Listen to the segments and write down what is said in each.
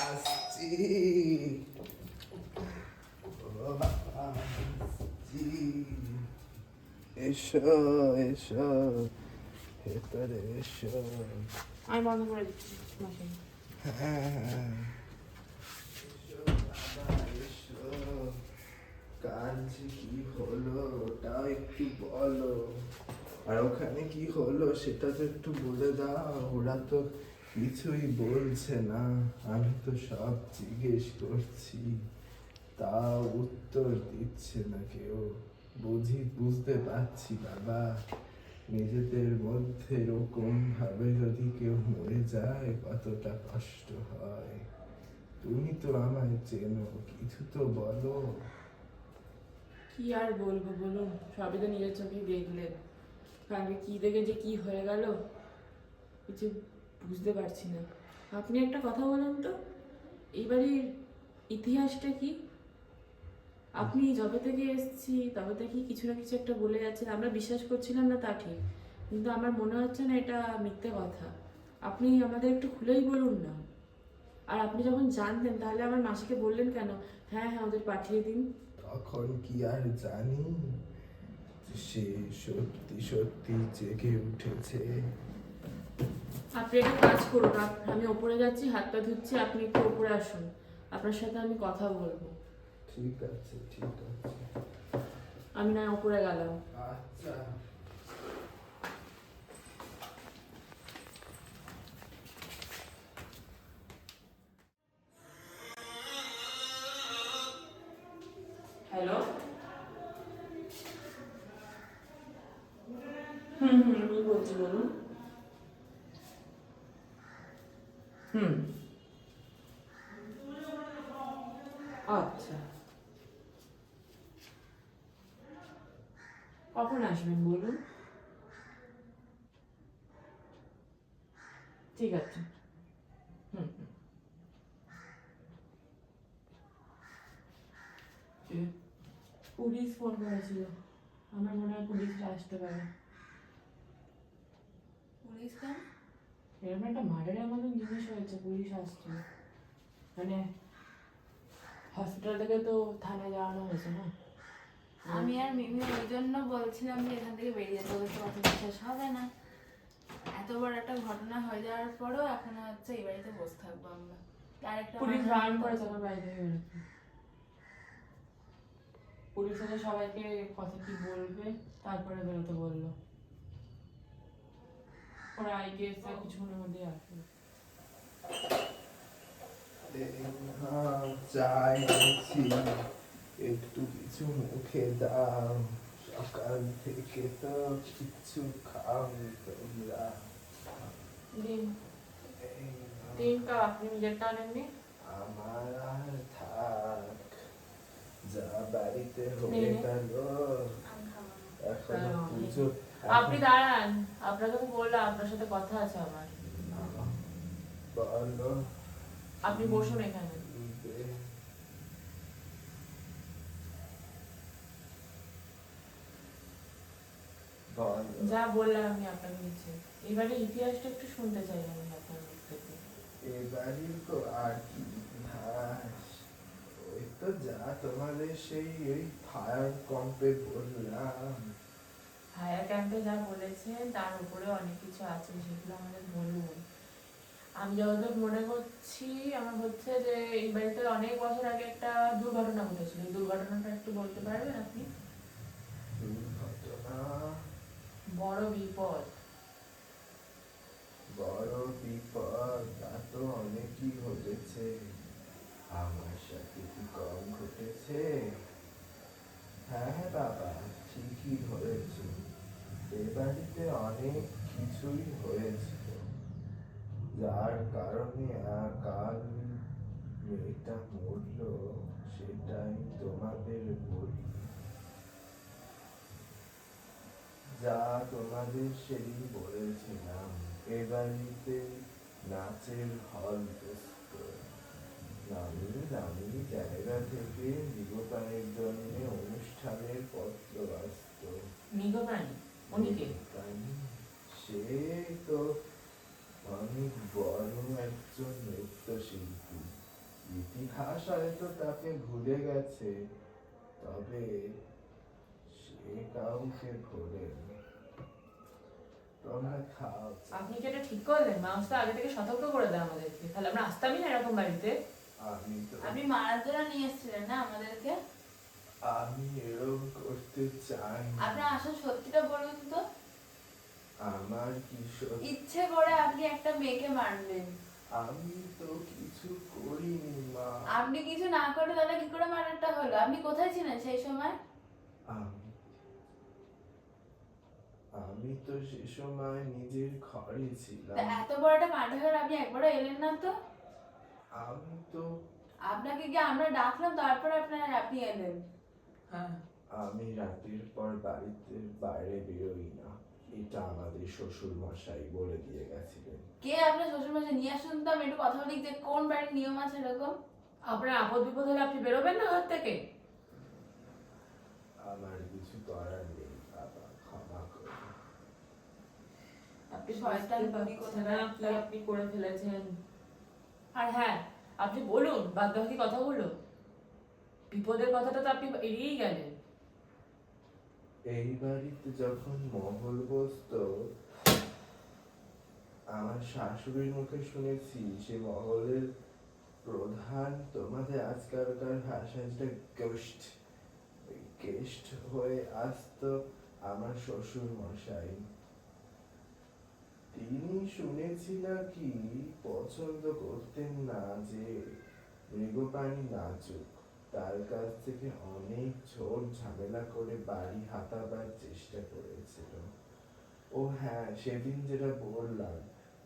আসছি। ও বাবা আসছি। এসো এসো, ভেতরে এসো। আমি বন্ধ করে দিচ্ছি মেশিন। হ্যাঁ, এসো বাবা এসো। কাল যে কি হলো ওটাও একটু বলো, আর ওখানে কি হলো সেটা তো একটু বলে দাও। ওরা তো কিছুই বলছে না, আমি তো সব জিজ্ঞেস করছি, তাও উত্তর দিচ্ছে না কেউ। বুঝতে পারছি বাবা, নিজেদের মধ্যে এরকম ভাবে যদি কেউ মরে যায় কতটা কষ্ট হয়। তুমি তো আমায় চেনো, কিছু তো বলো। কি আর বলবো বলুন, সবই তো নিজের চোখে দেখলেন। কালকে কি দেখে যে কি হয়ে গেল কিছু বুঝতে পারছি না। আপনি একটা কথা বলুন তো, এই বাড়ির ইতিহাসটা কি? আপনি যবে থেকে এসেছি তবে থেকেই কিছু না কিছু একটা বলে যাচ্ছেন, আমরা বিশ্বাস করছিলাম না তা ঠিক, কিন্তু আমার মনে হচ্ছে না এটা মিথ্যে কথা। আপনি আমাদের একটু খুলেই বলুন না। আর আপনি যখন জানতেন তাহলে আমার মাসিকে বললেন কেন? হ্যাঁ হ্যাঁ, ওদের পাঠিয়ে দিন। তখন কি আর জানি সে সত্যি সত্যি জেগে উঠেছে। আপনি একটা কাজ করুন, আমি ওপরে যাচ্ছি, হাত পা ধুচ্ছি, আপনি একটু ওপরে আসুন, আপনার সাথে আমি কথা বলবো। ঠিক আছে ঠিক আছে। আমি না ওপরে গেলাম। আচ্ছা। হ্যালো। আমি বলছি, বলুন। হুম। আচ্ছা, কখন আসবেন বলুন? ঠিক আছে। হুম হুম। পুলিশ ফোন করেছিল, আমার মনে হয় পুলিশরা আসতে পারে। পুলিশ কেন? এরকম একটা মার্ডারের মতন জিনিস হয়েছে, পুলিশ আসছে। মানে হসপিটাল থেকে তো থানায় যাওয়ানো হয়েছে না। আমি আর মিমি ওই জন্য বলছিলাম যে এখান থেকে বেরিয়ে যেতে, ওদের তো কথা বিশ্বাস হবে না। এত বড় একটা ঘটনা হয়ে যাওয়ার পরেও এখন হচ্ছে এই বাড়িতে বসে থাকবো আমরা। আরেকটা পুলিশ বারণ করেছে আমার বাড়ি থেকে বেরোতে। পুলিশ এসে সবাইকে কথা কি বলবে তারপরে বেরোতে বললো। ওরা আইডিএস কিছুক্ষণের মধ্যেই আসবে। চাই আনছি, একটু কিছু মুখে দাও। সকাল থেকে তো কিছু খাওনি তোমরা। দিন এই দিন কা আপনি নিজেরটা আনেননি? আমার আর থাক, যা বাড়িতে হয়ে গেল। এখনো পুজো। আপনি দাঁড়ান, আপনাকে তো বললাম আপনার সাথে কথা আছে আমার। বলো। আপনি বসুন এখানে। যা বললাম আমি আপনাকে নিচে, এবারে ইতিহাসটা একটু শুনতে চাই আমি আপনার মুখ থেকে। এবারই তো আর কি ইতিহাস, ওই তো যা তোমাদের সেই ওই ফায়ার কম্পে বললাম। হায়ার ক্যাম্পে যা বলেছেন তার উপরে অনেক কিছু আছে, সেগুলো আমাদের বলুন। আমি যতদূর মনে করছি আমার হচ্ছে যে এই বাড়িতে অনেক বছর আগে একটা দুর্ঘটনা ঘটেছিল, এই দুর্ঘটনাটা একটু বলতে পারবেন আপনি? দুর্ঘটনা? বড় বিপদ। বড় বিপদ তা তো অনেকই ঘটেছে, আমার সাথে কি কম ঘটেছে? হ্যাঁ হ্যাঁ বাবা, ঠিকই ধরেছ, এ বাড়িতে অনেক কিছুই হয়েছিল, যার কারণে কাল মেয়েটা মরল সেটাই তোমাদের বলি। যা তোমাদের সেদিন বলেছিলাম, এ বাড়িতে নাচের হল বসত, নামি দামি জায়গা থেকে নিগোপানের জন্য অনুষ্ঠানের পত্র আসত। নিগোপানি? উনিকে? সে তো অনেক বড় একজন নৃত্যশিল্পী, হয়তো তাকে ভুলে গেছে, তবে সে কাউকে ভোলেনি। তোমরা খাও। আপনি কি এটা ঠিক করলেন? মানুষ তো আগে থেকে সতর্ক করে দেয় আমাদেরকে, তাহলে আমরা আসতামই না এরকম বাড়িতে। আপনি মারার জন্য নিয়ে এসেছিলেন না আমাদেরকে? আমি এরকম করতে চাই না। আপনার আসল সত্যিটা বলুন তো। আমার কি ইচ্ছে করে আপনি একটা মেয়েকে মারবেন? আমি তো কিছু করিনি মা। আপনি কিছু না করে তাহলে কি করে মার্ডারটা হলো? আপনি কোথায় ছিলেন সেই সময়? আমি তো সে সময় নিজের ঘরে ছিলাম। এত বড় একটা মার্ডার হলো, আপনি একবারও এলেন না তো? আমি তো আপনাকে কি আমরা ডাকলাম তারপর আপনি এলেন? হ্যাঁ, আমি রাতের পর বাড়িতে বাইরে বেরোই না, এটা আমাদের শ্বশুর মশাই বলে দিয়ে গেছিলেন। কে আপনার শ্বশুর মশাই? নিয়ে আসুন তো, আমি একটু কথা বলি যে কোন বাড়ির নিয়ম আছে এরকম। আপনার আপদ বিপদ হলে আপনি বেরোবেন না ঘর থেকে? আমার কিছু করার নেই বাবা, ক্ষমা করুন। আপনি শয়তান বুঝতে বুড়ি পারছেন কোথাকার না একটা। কি আপনি করে ফেলেছেন। আর হ্যাঁ, আপনি বলুন বাদ বাকি কথাগুলো। বিপদের কথাটা তো আপনি এড়িয়েই গেলেন। এই বাড়িতে যখন মহল বসতো, আমার শাশুড়ির মুখে শুনেছি সে মহলের প্রধান তোমাদের আজকালকার ভাষায় যেটা গেস্ট, গেস্ট হয়ে আসতো আমার শ্বশুর মশাই। তিনি শুনেছি নাকি পছন্দ করতেন না যে মৃগপ্রাণী নাচুক, তার কাছ থেকে অনেক ঝোড় ঝামেলা করে বাড়ি হাতাবার চেষ্টা করেছিল। ও হ্যাঁ, সেদিন যেটা বললাম,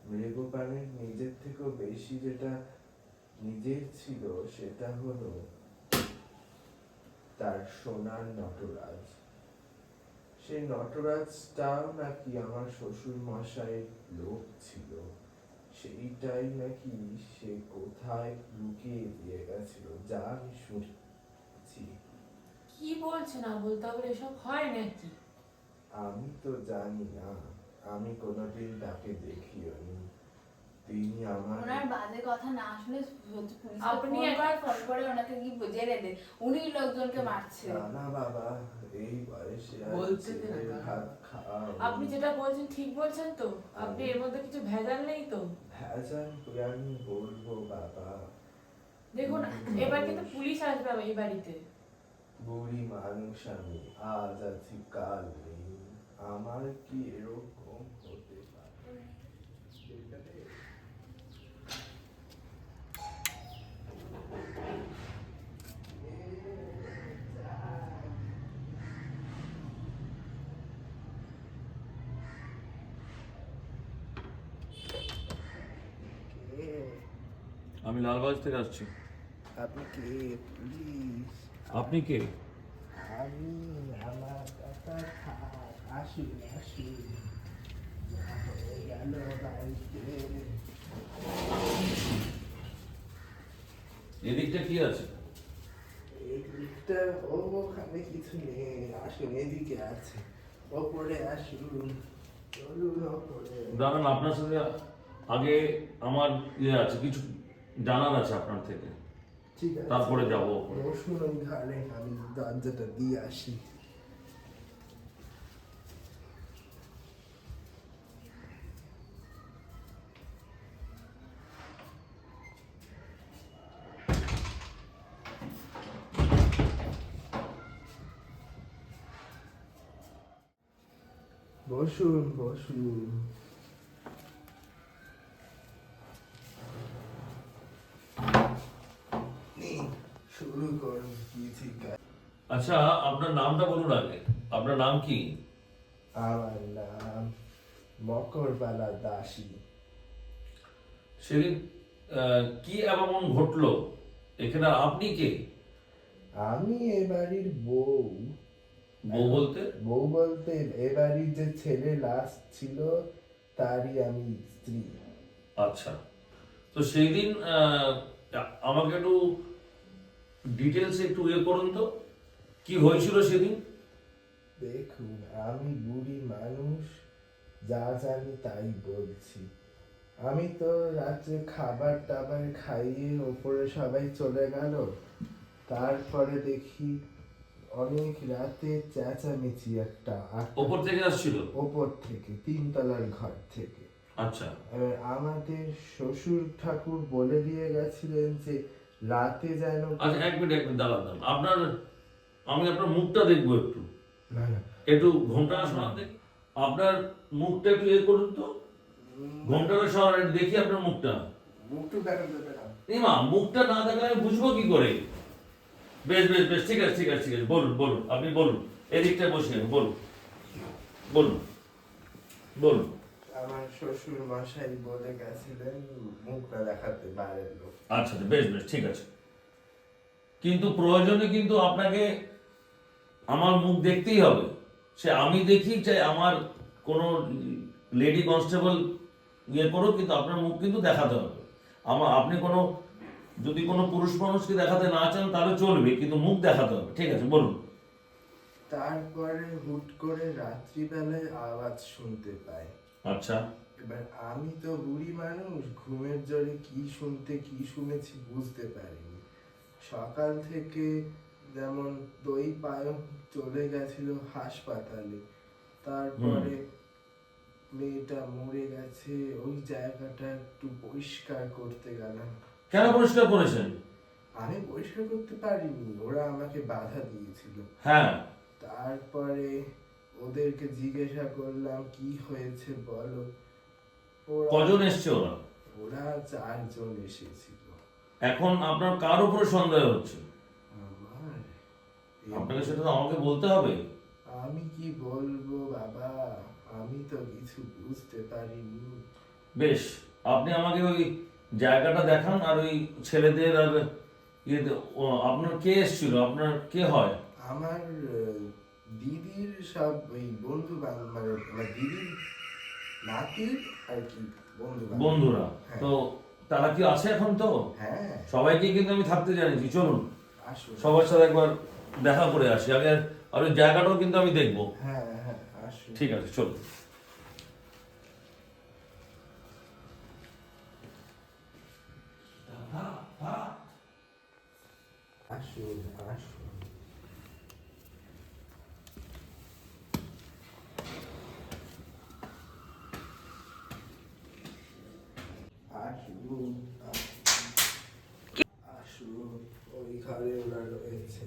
মৃগপ্রাণীর নিজের থেকেও বেশি যেটা নিজের ছিল সেটা হলো তার সোনার নটরাজ। সেই নটরাজটাও নাকি আমার শ্বশুর মশাইয়ের লোক ছিল, সেইটাই নাকি সে কোথায় লুকিয়ে দিয়ে গেছিল, যা আমি শুনেছি। কি বলছেন আবুল তাবুল, এসব হয় নাকি? আমি তো জানি না, আমি কোনোদিন তাকে দেখিওনি। তিনি আমার ওনার বাজে কথা না শুনে আপনি ফোন করে ওনাকে কি জেনে দেন, উনি লোকজনকে মারছে। না বাবা, এই বয়সে আর বলতে দে না ছেলের কাকা। ভাত খাওয়া। আপনি যেটা বলছেন ঠিক বলছেন তো? আপনি এর মধ্যে কিছু ভেজাল নেই তো? ভেজাল করে আমি বলবো বাবা? দেখুন, এবার কিন্তু পুলিশ আসবে এই বাড়িতে। বুড়ি মানুষ আমি, আজ আছি কাল নেই, আমার কি এরকম হতে পারে? আমি লালবাগ থেকে আসছি। আপনি কে? প্লিজ। আপনি কে? আমি আমার কথা আসুন আসুন, যা হয়ে গেল বাড়িতে। এদিকটা কি আছে? এদিকটা ওখানে কিছু নেই, আসুন এদিকে আছে, ওপরে আসুন, চলুন ওপরে। দাঁড়ান, আপনার সাথে আগে আমার আছে, কিছু জানার আছে আপনার থেকে, ঠিক আছে, তারপরে যাবো ওপরে। বসুন ওই ঘরে, আমি দরজাটা দিয়ে আসি। বসুন বসুন। শুরু করুন, কি ঠিক আছে? আচ্ছা, আপনার নামটা বলুন আগে। আপনার নাম কি? আমার নাম মকরবালা দাসী। সেদিন কি এমন ঘটলো এখানে? আপনি কে? আমি এ বাড়ির বউ। বউ বলতে? বউ বলতে এ বাড়ির যে ছেলে লাশ ছিল তারই আমি স্ত্রী। আচ্ছা, তো সেই দিন আমাকে একটু ডিটেলস একটু করুন তো, কি হয়েছিল সেদিন? দেখুন, আমি বুড়ি মানুষ, যা জানি তাই বলছি। আমি তো রাত্রে খাবার টাবার খাইয়ে ওপরে সবাই চলে গেল, তারপরে দেখি অনেক রাতে চেঁচামেচি একটা ওপর থেকে আসছিল? ওপর থেকে, 3 তলার ঘর থেকে। আচ্ছা এবার আমাদের শ্বশুর ঠাকুর বলে দিয়ে গেছিলেন যে রাতে যেন আচ্ছা, এক মিনিট দাঁড়ান দাঁড়ান। আমি আপনার মুখটা দেখবো একটু, না না একটু ঘন্টাটা সরান দেখি আপনার মুখটা, একটু ইয়ে করুন তো, ঘন্টাটা সরান একটু দেখি আপনার মুখটা। মুখটু দেখা যাবে না। মা মুখটা না দেখলে আমি বুঝবো কি করে? বেশ বেশ বেশ, ঠিক আছে ঠিক আছে ঠিক আছে, বলুন বলুন, আপনি বলুন, এদিকটায় বসে বলুন বলুন বলুন। আমার শ্বশুর মশাই বলে গেছিলেন মুখ না দেখাতে বাইরের লোক। আচ্ছা আচ্ছা, বেশ বেশ ঠিক আছে, কিন্তু প্রয়োজনে কিন্তু আপনাকে আমার মুখ দেখতেই হবে। সে আমি দেখি চাই আমার কোনো লেডি কনস্টেবল ইয়ে করুক, কিন্তু আপনার মুখ কিন্তু দেখাতে হবে। আপনি কোনো যদি কোনো পুরুষ মানুষকে দেখাতে না চান তাহলে চলবে, কিন্তু মুখ দেখাতে হবে। ঠিক আছে, বলুন। তারপরে হুট করে রাত্রিবেলায় আওয়াজ শুনতে পাই। আচ্ছা এবার আমি তো বুড়ি মানুষ, ঘুমের জোরে কি শুনেছি বুঝতে পারিনি। সকাল থেকে যেমন দই পায়ন চলে গেছিল হাসপাতালে, তারপরে মেয়েটা মরে গেছে, ওই জায়গাটা একটু পরিষ্কার করতে গেলাম। কেন পরিষ্কার করেছেন? আমি পরিষ্কার করতে পারিনি, ওরা আমাকে বাধা দিয়েছিল। হ্যাঁ, তারপরে ওদেরকে জিজ্ঞাসা করলাম কি হয়েছে বলো। ওরা- কজন এসছে ওরা? ওরা 4 জন এসেছিল। এখন আপনার কার উপরে সন্দেহ হচ্ছে? আমার আপনাকে সেটা তো আমাকে বলতে হবে। আমি কি বলবো বাবা, আমি তো কিছু বুঝতে পারিনি। বেশ, আপনি আমাকে ওই জায়গাটা দেখান, আর ওই ছেলেদের আর আপনার কে এসেছিল, আপনার কে হয়? আমার দিদির সব ওই বন্ধু বান্ধব, মানে আমার দিদির নাতির আর কি বন্ধু বান্ধব। বন্ধুরা? হ্যাঁ। তো তারা কি আছে এখন? তো হ্যাঁ সবাইকে কিন্তু আমি থাকতে জানিয়েছি, চলুন আসো। সবার সাথে একবার দেখা করে আসি আগে, আর ওই জায়গাটাও কিন্তু আমি দেখবো। হ্যাঁ হ্যাঁ আসো। ঠিক আছে, চলুন। আসো আসো। আসো আসো, ওই ঘরে ওরা রয়েছে।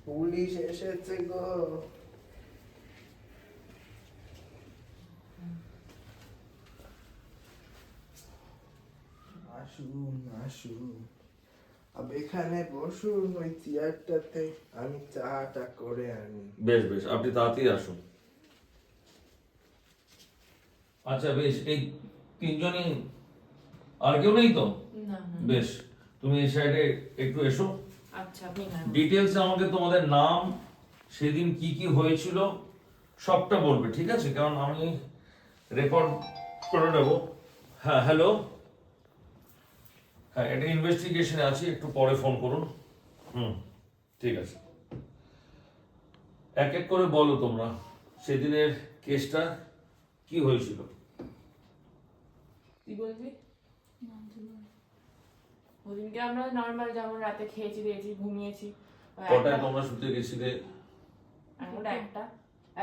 পুলিশ এসেছে গো। আসুন আসুন, अब এখানে বসুন ওই চেয়ারটাতে, আমি চাটা করে আনি। বেশ বেশ, আপনি তাড়াতাড়ি আসুন। আচ্ছা বেশ, এই তিনজনই, আর কেউ নেই তো? না না। বেশ, তুমি এই সাইডে একটু এসো। আচ্ছা, আপনি না ডিটেলস আমাকে তোমাদের নাম, সেদিন কি কি হয়েছিল সবটা বলবে, ঠিক আছে? কারণ আমি রেকর্ড করে নেব। হ্যাঁ হ্যালো, হ্যাঁ এটা ইনভেস্টিগেশনে আছি, একটু পরে ফোন করুন। ঠিক আছে, এক এক করে বলো তোমরা সেদিনের কেসটা কি হয়েছিল। কি বলবি? ওদিনকে আমরা নর্মাল যেমন রাতে খেয়েছি দিয়েছি ঘুমিয়েছি। কটায় তোমরা শুতে গেছিলে? আমরা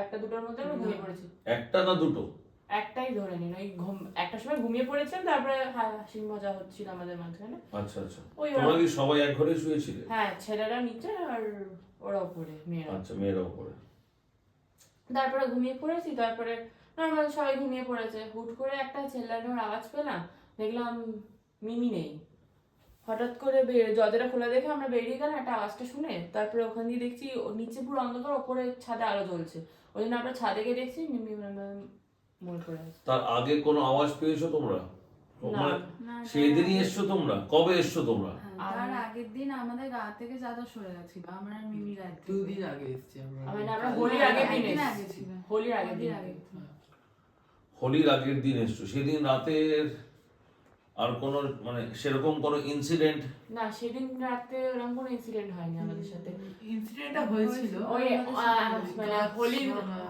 একটা দুটোর মধ্যে আমরা ঘুমিয়ে পড়েছি। একটা না দুটো? একটাই ধরে নিন, ওই একটার সময় ঘুমিয়ে পড়েছিলাম, তারপরে হাসি মজা হচ্ছিল আমাদের মাঝখানে। আচ্ছা আচ্ছা, ওই তোমরা কি সবাই এক ঘরে শুয়েছিলে? হ্যাঁ, ছেলেরা নিচে আর ওরা উপরে, মেয়েরা। আচ্ছা, মেয়েরা উপরে। তারপরে ঘুমিয়ে পড়েছি, তারপরে নর্মাল সবাই ঘুমিয়ে পড়েছে, হুট করে একটা চেল্লানোর আওয়াজ পেলাম, দেখলাম মিমি নেই। হঠাৎ করে দরজাটা খোলা দেখে আমরা বেরিয়ে গেলাম একটা আওয়াজটা শুনে, তারপরে ওখান দিয়ে দেখছি নিচে পুরো অন্ধকার, ওপরে ছাদে আলো জ্বলছে। ওই জন্য আমরা ছাদে গিয়ে দেখছি মিমি মরে পড়ে আছে। তার আগে কোনো আওয়াজ পেয়েছো তোমরা? না, মানে না, সেদিনই এসছো তোমরা? কবে এসছো তোমরা? হ্যাঁ, তার আগের দিন আমাদের গা থেকে চাদর সরে গেছিল, আমার আর মিমি গায়ে থেকে। 2 দিন আগে এসেছি আমরা। আমরা হোলির আগের দিন একদিন এসেছি। আগে ছিল। হোলির আগের দিন। আগে। হোলির আগের দিন এসছো, সেদিন রাতের আর কোনো মানে সেরকম কোনো ইনসিডেন্ট? না, সেদিন রাতে ওরকম কোনো ইনসিডেন্ট হয়নি আমাদের সাথে। ইনসিডেন্টটা হয়েছিল ওই মানে হোলি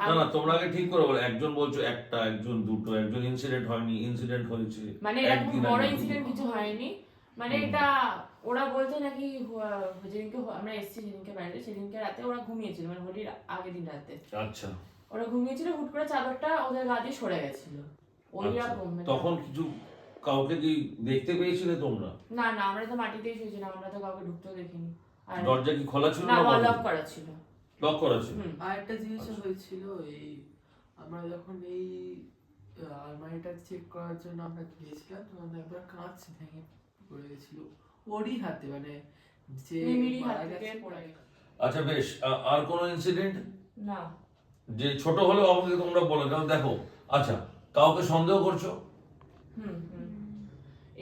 না না, তোমরা আগে ঠিক করে বলো। একজন বলছো একটা, একজন দুটো, একজন ইনসিডেন্ট হয়নি, ইনসিডেন্ট হয়েছে। মানে এরকম একদিন বড় আগে ইনসিডেন্ট কিছু হয়নি। মানে এটা ওরা বলছে নাকি যেদিনকে আমরা এসেছি সেদিনকে বাড়িতে, সেদিনকে রাতে ওরা ঘুমিয়েছিল, মানে হোলির আগের দিন রাতে আচ্ছা ওরা ঘুমিয়েছিল, হুট করে চাদরটা ওদের গা দিয়ে সরে গেছিল ওই আচ্ছা। রকম। মানে তখন কিছু কাউকে কি দেখতে পেয়েছিলে তোমরা? না না, আমরা তো মাটিতেই শুয়েছিলাম, আমরা তো কাউকে ঢুকতেও দেখিনি। আর দরজা কি খোলা ছিল না, না? লক করা ছিল। লক করা ছিল। আর একটা জিনিস হয়েছিল, এই আমরা যখন এই আলমারিটা চেক করার জন্য আমরা গিয়েছিলাম, তখন একবার কাঁচ ভেঙে পড়ে গেছিল ওরই হাতে, মানে যে মিমিরই হাত মারা থেকে গেছে পড়ে গেছে। আচ্ছা বেশ, আর কোনো ইনসিডেন্ট? না। যে ছোট হলেও আমাকে তোমরা বলো, কারণ দেখো। আচ্ছা, কাউকে সন্দেহ করছো? হুম হুম।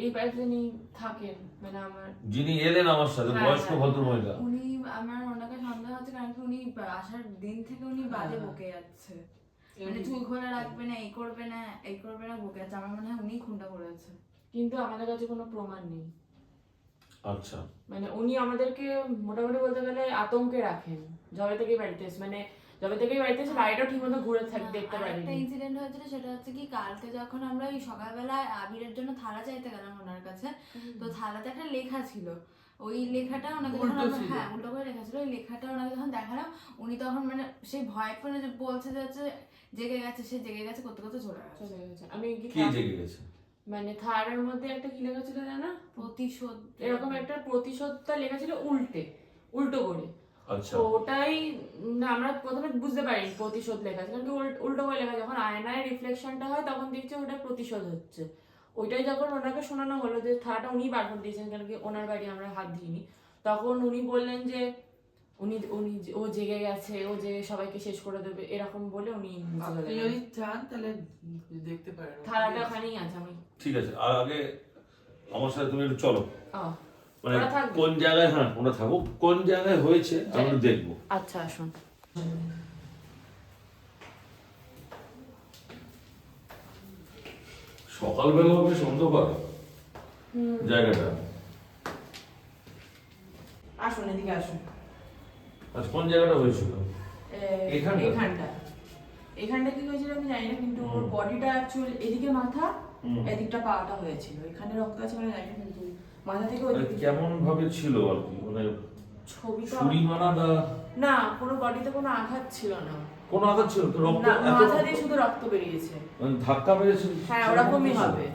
এই বাড়িতে যিনি থাকেন, মানে আমার যিনি এলেন আমার সাথে, হ্যাঁ, বয়স্ক হ্যাঁ। ভদ্র মহিলা। উনি, আমার ওনাকে সন্দেহ হচ্ছে কারণ কি উনি আসার দিন থেকে উনি বাজে বকে যাচ্ছে, মানে চুল খোলা রাখবে না, এই করবে না, এই করবে না, বকে যাচ্ছে। আমার মনে হয় উনি খুনটা করেছে। কিন্তু আমাদের কাছে কোনো প্রমাণ নেই। আচ্ছা মানে উনি আমাদেরকে মোটামুটি বলতে গেলে আতঙ্কে রাখেন যবে থেকেই বাড়িতে এসে, মানে যবে থেকেই বাড়িতে এসে বাড়িটা ঠিক মতো ঘুরে দেখতে আর একটা পারিনি। ইনসিডেন্ট হয়েছিল, সেটা হচ্ছে কি কালকে যখন আমরা ওই সকালবেলা আবিরের জন্য থালা চাইতে গেলাম ওনার কাছে, তো থালাতে একটা লেখা ছিল। ওই লেখাটা ওনাকে যখন উল্টো আমরা, ছিল। হ্যাঁ উল্টো করে লেখা ছিল, ওই লেখাটা ওনাকে যখন দেখালাম, উনি তখন মানে সেই ভয় পেয়ে যে বলছে যে হচ্ছে জেগে গেছে, সে জেগে গেছে, করতে করতে চলে গেছে। চলে গেছে। আমি কি জেগে গেছে? মানে থার্ডের মধ্যে একটা কি লেখা ছিল জানা, প্রতিশোধ, এরকম একটা প্রতিশোধটা লেখা ছিল উল্টো করে। আচ্ছা তো ওটাই না, আমরা প্রথমে বুঝতে পারিনি প্রতিশোধ লেখা আছে, কিন্তু উল্টো করে লেখা, যখন আয়নায় রিফ্লেকশনটা হয় তখন দেখছি ওটা প্রতিশোধ হচ্ছে। ওইটাই যখন ওনাকে শোনানো হলো যে থালাটা উনি বার করে দিয়েছেন, কারণ কি ওনার বাড়ি, আমরা হাত দিইনি, তখন উনি বললেন যে উনি উনি ও জেগে গেছে, ও যে সবাইকে শেষ করে দেবে, এরকম বলে উনি নিচে চলে আপনি গেলেন। যদি চান তাহলে দেখতে পারেন। থালাটা ওখানেই আছে। আমি ঠিক আছে, আর আগে আমার সাথে তুমি একটু চলো। আহ, মানে ওরা থাকবে? কোন জায়গায়, হ্যাঁ ওরা থাকুক, কোন জায়গায় হয়েছে আমরা দেখবো। আচ্ছা আসুন। সকালবেলা বেশ অন্ধকার জায়গাটা। আসুন, এদিকে আসুন। আচ্ছা, কোন জায়গাটা হয়েছিল? এখানটা? এখানটা কি হয়েছিল আমি জানি না, কিন্তু ওর বডিটা অ্যাকচুয়ালি এদিকে মাথা, এদিকটা পাটা হয়েছিল। এখানে রক্ত আছে মানে জানি না, কিন্তু মাথা থেকে মানে ওদিকে কেমন ভাবে ছিল আর কি, মানে ছবিটা ছুরি মারা না? না, কোনো বডিতে কোনো আঘাত ছিল না। কোন আঘাত ছিল তো? রক্ত না, এত মাথা দিয়ে শুধু রক্ত বেরিয়েছে। মানে ধাক্কা মেরেছে? হ্যাঁ, ওরকমই হবে।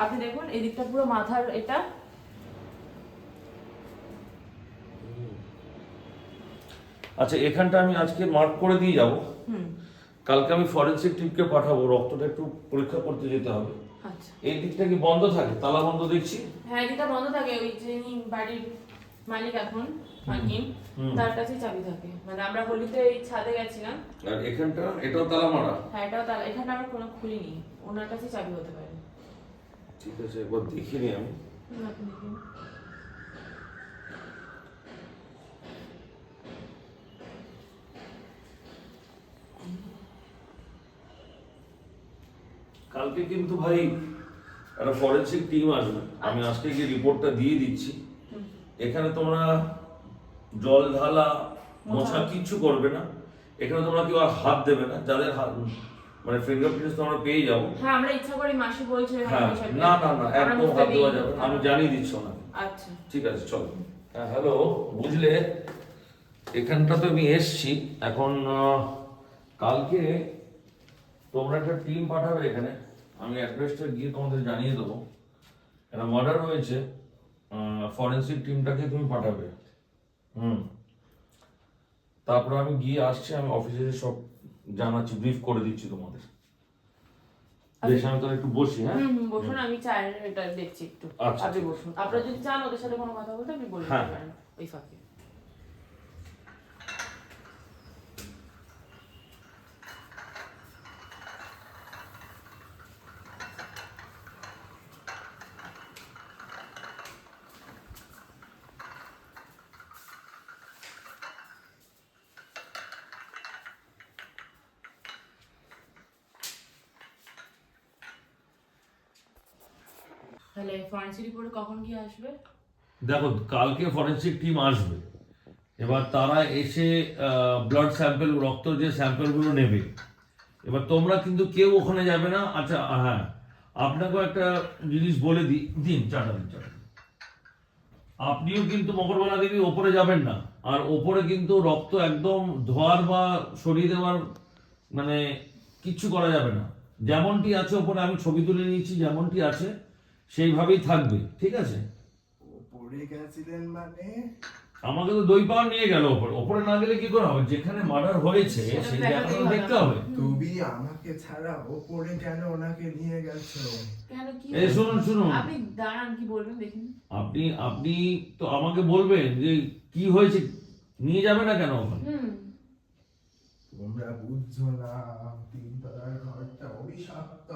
আপনি দেখুন এদিকটা পুরো মাথার এটা। আচ্ছা, এখানটা আমি আজকে মার্ক করে দিয়ে যাব। হুম। কালকে আমি ফরেনসিক টিমকে পাঠাবো, রক্তটা একটু পরীক্ষা করতে যেতে হবে। আচ্ছা। এই দিকটা কি বন্ধ থাকে? তালা বন্ধ দেখছি। হ্যাঁ, এদিকটা বন্ধ থাকে। ওই যিনি বাড়ির মালিক এখন মাকিম, তার কাছে চাবি থাকে। মানে আমরা হোলিতে এই ছাদে গেছিলাম। আর এখানটা এটাও তালা মারা? হ্যাঁ, এটাও তালা। এখানটা আমরা কোনো খুলিনি, ওনার কাছে চাবি হতে পারে। ঠিক আছে, একবার দেখিনি আমি। আপনি দেখুন। কালকে কিন্তু ভাই একটা ফরেনসিক টিম আসবে। আমি আজকে গিয়ে রিপোর্টটা দিয়ে দিচ্ছি। এখানে তোমরা জল ঢালা মোছা কিচ্ছু করবে না। এখানে তোমরা কেউ আর হাত দেবে না। যাদের হাত মানে ফিঙ্গারপ্রিন্টস তোমরা পেয়ে যাবো। হ্যাঁ, আমরা ইচ্ছা করে মাসি বলছে হ্যাঁ, না না না, একদম হাত দেওয়া যাবে না। আমি জানিয়ে দিচ্ছি না। আচ্ছা ঠিক আছে, চলো। হ্যাঁ হ্যালো, বুঝলে এখানটা তো আমি এসছি এখন। কালকে তোমরা একটা টিম পাঠাবে এখানে। আমি অ্যাড্রেসটা গিয়ে তোমাদের জানিয়ে দেবো। একটা মার্ডার হয়েছে, ফরেনসিক টিমটাকে তুমি পাঠাবে। তারপরে আমি গিয়ে আসছি, আমি অফিসে সব জানাচ্ছি, ব্রিফ করে দিচ্ছি তোমাদের। বেশ, আমি তাহলে একটু বসি। হ্যাঁ বসুন, আমি চায়ের এটা দেখছি একটু। আচ্ছা, আপনি বসুন। আপনারা যদি চান ওদের সাথে কোনো কথা বলতে, আপনি বলতে হ্যাঁ। পারেন ওই ফাঁকে। তাহলে ফরেন্সিক রিপোর্ট কখন কি আসবে? দেখো কালকে ফরেন্সিক টিম আসবে, এবার তারা এসে ব্লাড স্যাম্পেল, রক্ত যে স্যাম্পেলগুলো নেবে। এবার তোমরা কিন্তু কেউ ওখানে যাবে না। আচ্ছা হ্যাঁ, আপনাকেও একটা জিনিস বলে দিন, চাটা দিন। আপনিও কিন্তু মকরবালা দেবী ওপরে যাবেন না, আর ওপরে কিন্তু রক্ত একদম ধোয়ার বা সরিয়ে দেওয়ার মানে কিচ্ছু করা যাবে না। যেমনটি আছে ওপরে, আমি ছবি তুলে নিয়েছি, যেমনটি আছে সেইভাবেই থাকবে, ঠিক আছে? পড়ে গেছিলেন মানে? আমাকে তো দই পাওয়া নিয়ে গেল ওপরে, ওপরে না গেলে কি করে হবে? যেখানে মার্ডার হয়েছে সেই জায়গাটা তো দেখতে হবে। তুমি আমাকে ছাড়া ওপরে কেন ওনাকে নিয়ে গেছো? কেন কি? এই শুনুন, আপনি দাঁড়ান, কি বলবেন দেখুন। আপনি তো আমাকে বলবেন যে কি হয়েছে, নিয়ে যাবে না কেন ওখানে? তোমরা বুঝছো না, তিনতলার ঘরটা অভিশপ্ত।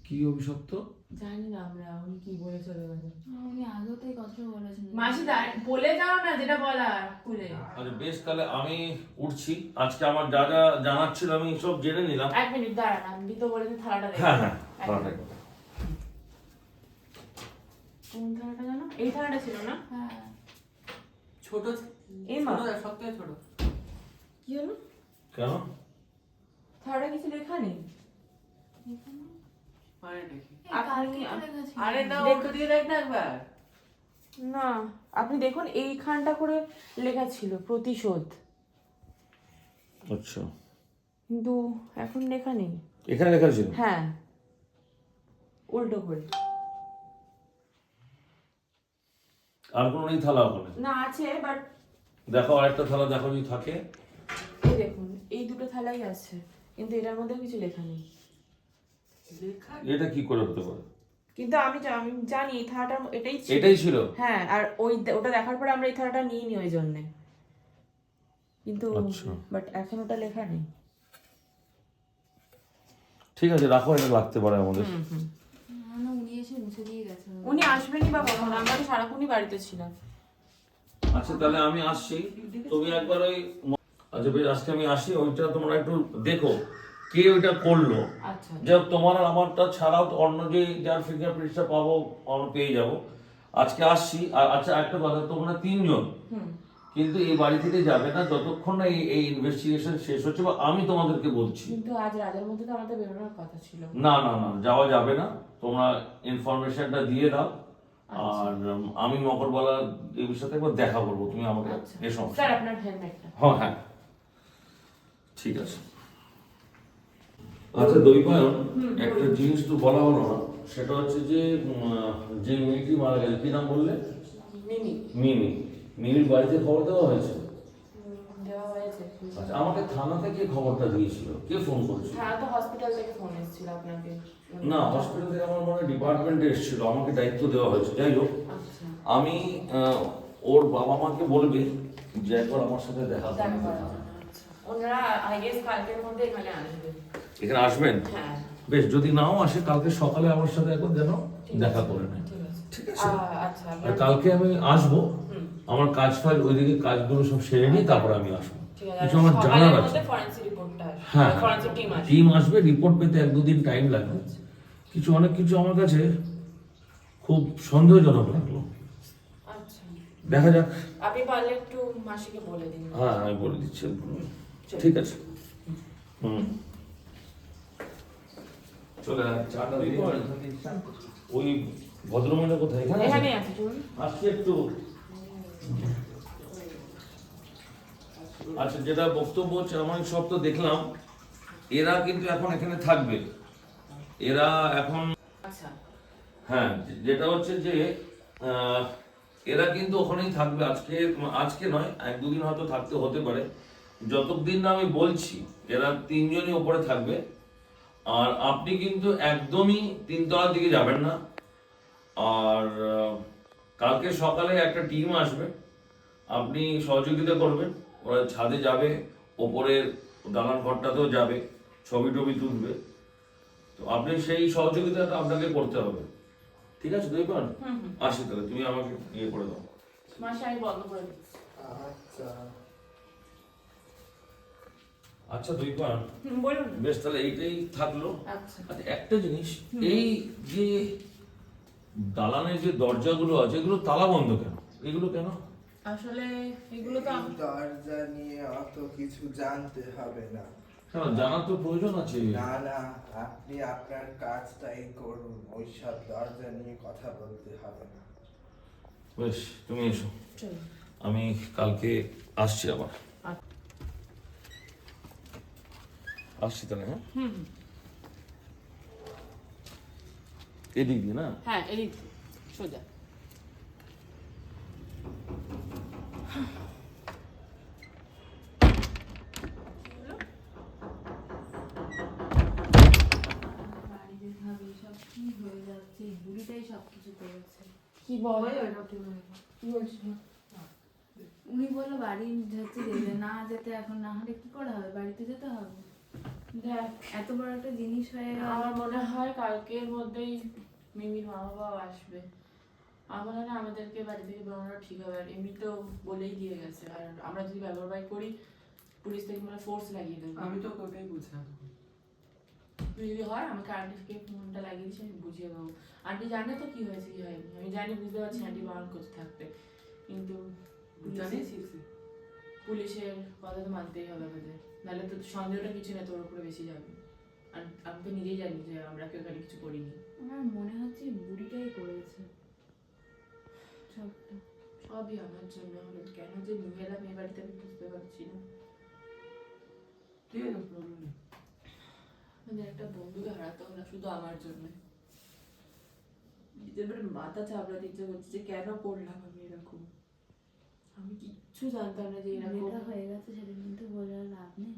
কি অভিশপ্ত? জানি না আমরা, উনি কি বলে চলে গেছে। উনি আগেও তো এই কথাটা বলেছেন। মাসি বলে যাও না যেটা বলার খুলে। আচ্ছা বেশ, তাহলে আমি উঠছি। আজকে আমার যা যা জানার ছিল আমি সব জেনে নিলাম। 1 মিনিট দাঁড়ান, আমি তো বলেছি থালাটা দেখো। হ্যাঁ হ্যাঁ, এক মিনিট। কোন থালাটা জানো? এই থালাটা ছিল না? হ্যাঁ, ছোট এই মা। ছোট, সবথেকে ছোট। কি হলো? কেন? থালাটা কিছু লেখা নেই। মানে দেখি। আরে না, ওটা দিয়ে দেখ না একবার। না, আপনি দেখুন এইখানটা করে লেখা ছিল প্রতিশোধ, আচ্ছা, কিন্তু এখন লেখা নেই। এখানে লেখা ছিল? হ্যাঁ, উল্টো করে। আর কোনো নেই থালা ওখানে? না আছে, বাট দেখো আরেকটা থালা দেখো যদি থাকে। এই দেখুন এই দুটো থালাই আছে, কিন্তু এটার মধ্যে কিছু লেখা নেই। লেখা এটা কি করে হতে পারে? কিন্তু আমি জানি এই থালাটা এটাই ছিল। এটাই ছিল? হ্যাঁ, আর ওটা দেখার পরে আমরা এই থালাটা নিয়ে নিই ওই জন্যে, কিন্তু আচ্ছা। বাট এখন ওটা লেখা নেই। ঠিক আছে, রাখো, এটা লাগতে পারে আমাদের। না, উনি এসে মুছে দিয়ে গেছেন। উনি আসবেনই বা কখন? আমরা তো সারাক্ষণই বাড়িতে ছিলাম। আচ্ছা তাহলে আমি আসছি, তুমি একবার ওই আচ্ছা বেশ, আজকে আমি আসি, ওইটা তোমরা একটু দেখো কে ওইটা করলো। আচ্ছা, যাক তোমার আর আমারটা ছাড়াও তো অন্য যে যার ফিঙ্গারপ্রিন্টটা পাবো আমরা পেয়ে যাবো। আজকে আসছি। আর আচ্ছা একটা কথা, তোমরা 3 জন কিন্তু এই বাড়ি থেকে যাবে না যতক্ষণ না এই ইনভেস্টিগেশন শেষ হচ্ছে, বা আমি তোমাদেরকে বলছি। কিন্তু আজ রাতের মধ্যে তো আমাদের বেরোনোর কথা ছিল। না না না, যাওয়া যাবে না, তোমরা ইনফরমেশনটা দিয়ে দাও। আর আমি মকরবালা এই সাথে একবার দেখা করবো, তুমি আমাকে এসো। স্যার আপনার হেলমেটটা। হ্যাঁ হ্যাঁ, ঠিক আছে। আচ্ছা দৈপায়ন, একটা জিনিস তো বলা হলো না, সেটা হচ্ছে যে যে মেয়েটি মারা গেছে, কি নাম বললে? মিমি। মিমি। মিমির বাড়িতে খবর দেওয়া হয়েছে? দেওয়া হয়েছে। আচ্ছা, আমাকে থানা থেকে খবরটা দিয়েছিল, কে ফোন করেছিল? হ্যাঁ, তো হসপিটাল থেকে ফোন এসেছিল আপনাকে। না, হসপিটাল থেকে আমার মনে হয় ডিপার্টমেন্টে এসেছিল, আমাকে দায়িত্ব দেওয়া হয়েছে। যাই হোক, আচ্ছা, আমি ওর বাবা মাকে বলবে যে একবার আমার সাথে দেখা দেখা করতে। করার জন্য। আচ্ছা, ওনারা আই গেস কালকের মধ্যে এখানে আসবে। এখানে আসবেন? হ্যাঁ, বেশ, যদি নাও আসে কালকে সকালে আমার সাথে একবার যেন দেখা করে নেয়। ঠিক আছে। ঠিক আছে? আচ্ছা, আর আপনার- কালকে আমি আসবো, আমার কাজ ফাইল ওইদিকে কাজগুলো সব সেরে নিয়ে তারপরে আমি আসবো। ঠিক আছে, কিছু আমার সকালের জানার আছে। মধ্যে ফরেন্সিক রিপোর্টটা আসবে। হ্যাঁ ফরেন্সিক টিম আসবে। টিম আসবে, রিপোর্ট পেতে 1-2 দিন টাইম লাগবে। অনেক কিছু আমার কাছে খুব সন্দেহজনক লাগলো। আচ্ছা, দেখা যাক। আপনি পারলে একটু মাসিকে বলে দিন। হ্যাঁ আমি বলে দিচ্ছি। ঠিক আছে। চলে আয়, চাটা দিয়ে ওই ভদ্রমহিলা কোথায়? এখানে আছে, চলুন। আসছি একটু। আচ্ছা, যেটা বক্তব্য হচ্ছে, আমার সব তো দেখলাম, এরা কিন্তু এখন এখানে থাকবে। এরা এখন আচ্ছা, হ্যাঁ, যেটা হচ্ছে যে এরা কিন্তু ওখানেই থাকবে। আজকে নয়, 1-2 দিন হয়তো থাকতে হতে পারে। যতদিন না আমি বলছি, এরা 3 জনই ওপরে থাকবে। আর আপনি কিন্তু একদমই 3 তলার দিকে যাবেন না। আর কালকে সকালে একটা টিম আসবে, আপনি সহযোগিতা করবেন। ওরা ছাদে যাবে, ওপরের দালান ঘরটাতেও যাবে, ছবি টবি তুলবে। তো আপনি সেই সহযোগিতাটা আপনাকে করতে হবে। ঠিক আছে দৈপায়ন? আসি তাহলে, তুমি আমাকে ইয়ে করে দাও। মাসি আমি বন্ধ করে দিচ্ছি। আচ্ছা, আচ্ছা দৈপায়ন, বলুন। বেশ তাহলে এইটাই থাকলো। আচ্ছা, আচ্ছা একটা জিনিস, এই যে দালানের যে দরজাগুলো আছে এগুলো তালা বন্ধ কেন? এগুলো কেন? আসলে এগুলো তো এই দরজা নিয়ে অত কিছু জানতে হবে না। কেন জানার তো প্রয়োজন আছে। না না, আপনি আপনার কাজটাই করুন, ওইসব দরজা নিয়ে কথা বলতে হবে না। বেশ, তুমি এসো, চলো। আমি কালকে আসছি আবার। আসছি তাহলে, হ্যাঁ? এদিক দিয়ে না? হ্যাঁ, এদিক দিয়ে, সোজা। বাড়িতে ভাবি সব কি হয়ে যাচ্ছে, এই বুড়িটাই সবকিছু করেছে। কি বল? কি বলছিস? উনি বললো বাড়ি হচ্ছে যেতে, না যেতে, এখন না হলে কি করে হবে, বাড়িতে যেতে হবে। দেখ, এত বড় একটা জিনিস হয়ে গেল। আমার মনে হয় কালকের মধ্যেই মিমির মা বাবাও আসবে। আমার মনে হয় আমাদেরকে বাড়ি থেকে বেরোনো ঠিক হবে। আর এমনিতেও বলেই দিয়ে গেছে, আর আমরা যদি ব্যবহার বাই করি পুলিশ থেকে মানে ফোর্স লাগিয়ে দেবে। আমি তো ওটাই বুঝলাম। তুই যদি হয় আমাকে আন্টিকে ফোনটা লাগিয়ে দিস, আমি বুঝিয়ে দেবো। আন্টি জানে তো কি হয়েছে কি হয়নি, আমি জানি, বুঝতে পারছি আন্টি বারণ করতে থাকতে, কিন্তু পুলিশের কথা তো মানতেই হবে আমাদের, নাহলে তো সন্দেহটা কিছু না, তোর উপরে বেশি যাবে। আর আমি তো নিজেই জানি যে আমরা কেউ এখানে কিছু করিনি। আমার মনে হচ্ছে এই বুড়িটাই করেছে সবটা। সবই আমার জন্য হলো, কেন যে নিয়ে এলাম এই বাড়িতে আমি বুঝতে পারছি না। ঠিক আছে, প্রবলেম নেই। মানে একটা বন্ধুকে হারাতে হলো শুধু আমার জন্য। নিজের মানে মাথা চাপড়াতে ইচ্ছে করছে যে কেন করলাম আমি এরকম। আমি কিচ্ছু জানতাম না যে এরকম। যেটা হয়ে গেছে সেটা কিন্তু বলে আর লাভ নেই।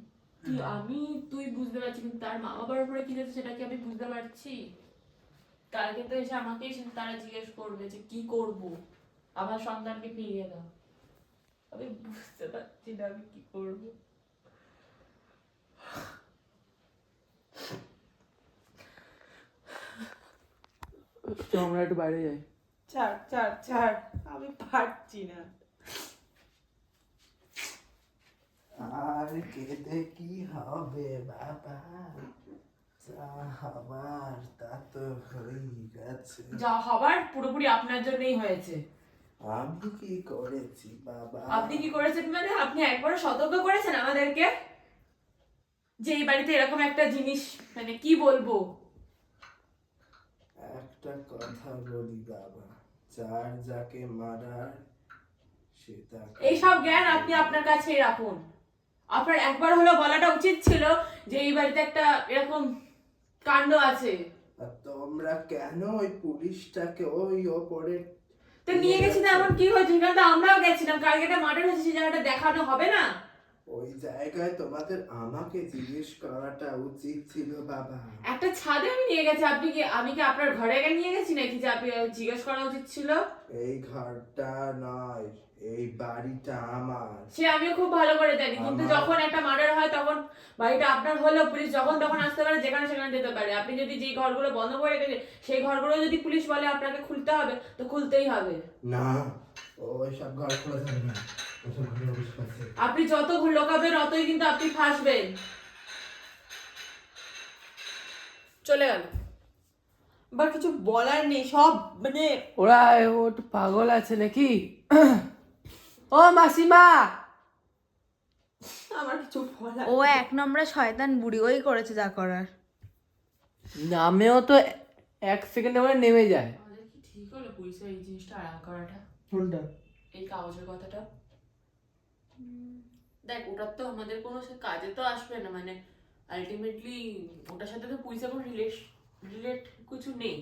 তুই বুঝতে পারছিস, কিন্তু তার মা বাবার উপরে কি হয়েছে সেটা কি আমি বুঝতে পারছি? কালকে তো এসে আমাকেই তারা জিজ্ঞেস করবে যে কি করব, আমার সন্তানকে ফিরিয়ে দাও। আমি বুঝতে পারছি না আমি কি করব। চল আমরা একটু বাইরে যাই। ছাড়, আমি পারছি না। আর কেঁদে কি হবে বাবা, যা হবার তা তো হয়েই গেছে। যা হবার পুরোপুরি আপনার জন্যই হয়েছে। আমি কি করেছি বাবা? আপনি কি করেছেন মানে আপনি একবারও সতর্ক করেছেন আমাদেরকে যে এই বাড়িতে এরকম একটা জিনিস, মানে কি বলবো। একটা কথা বলি বাবা, যার যাকে মারার সে তাকে। এইসব জ্ঞান আপনি আপনার কাছেই রাখুন। আপনার একবার হলো বলাটা উচিত ছিল যে এই বাড়িতে একটা এরকম কাণ্ড আছে। আর তোমরা কেন ওই পুলিশটাকে ওই ওপরে তো নিয়ে গেছি না, এমন কি হয়েছে? সেখানে তো আমরাও গেছিলাম, কালকে একটা মার্ডার হয়েছে, সেই জায়গাটা দেখানো হবে না? ওই জায়গায় তোমাদের আমাকে জিজ্ঞেস করাটা উচিত ছিল বাবা। একটা ছাদে আমি নিয়ে গেছি, আমি কি আপনার ঘরে গিয়ে নিয়ে গেছি নাকি যে আপনি জিজ্ঞেস করা উচিত ছিল? এই ঘরটা নয়, এই বাড়িটা আমার। সে আমিও খুব ভালো করে জানি, কিন্তু আমার- যখন একটা মার্ডার হয় তখন বাড়িটা আপনার হলেও পুলিশ যখন তখন আসতে পারে, যেখানে সেখানে যেতে পারে। আপনি যদি যে ঘরগুলো বন্ধ করে রেখেছেন সেই ঘরগুলো যদি পুলিশ বলে আপনাকে খুলতে হবে তো খুলতেই হবে। না, ওই সব ঘর খোলা যাবে না, ওসব ঘরে অবশ্য আছে। আপনি যত লোকাবেন অতই কিন্তু আপনি ফাঁসবেন। চলে গেল, আবার কিছু বলার নেই, সব মানে ওরা ও একটু পাগল আছে নাকি? ও মাসিমা, আমার কিছু বলার ও এক নম্বরে শয়তান বুড়ি, ওই করেছে যা করার। নামেও তো 1 সেকেন্ডে মানে নেমে যায়। আমাদের কি ঠিক হলো পুলিশের এই জিনিসটা আড়াল করাটা, কোনটা? এই কাগজের কথাটা? দেখ, ওটার তো আমাদের কোনো কাজে তো আসবে না, মানে আলটিমেটলি ওটার সাথে তো পুলিশের কোনো রিলেট কিছু নেই।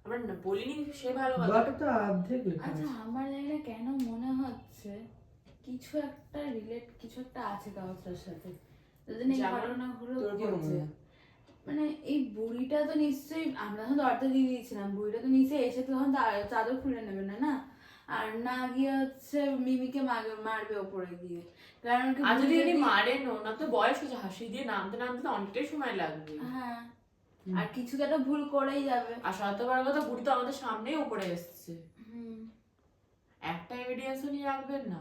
আমরা বলিনি, সে ভালো কথা। বাটটা অর্ধেক লেখা আচ্ছা, আছে। আমার জায়গায় কেন মনে হচ্ছে কিছু একটা কিছু একটা আছে কাগজটার সাথে, যদি এই যেমন? ঘটনাগুলো তোর কি মনে ঘটছে। হয়? মানে এই বুড়িটা তো নিশ্চয়ই, আমরা তখন দরজা দিয়ে দিয়েছিলাম, বুড়িটা তো নিশ্চয়ই এসে তখন চাদর খুলে নেবে না, না? আর না গিয়ে হচ্ছে মিমিকে মারবে ওপরে গিয়ে, কারণ কি আর যদি বুড়ি উনি মারেন, ওনার তো বয়স হচ্ছে, হাসি দিয়ে নামতে নামতে তো অনেকটাই সময় লাগবে। হ্যাঁ, আর কিছু তো একটা ভুল করেই যাবে। আর শতবার কথা, বুড়ি তো আমাদের সামনেই উপরে এসছে, একটা এভিডেন্সও নিয়ে রাখবেন না,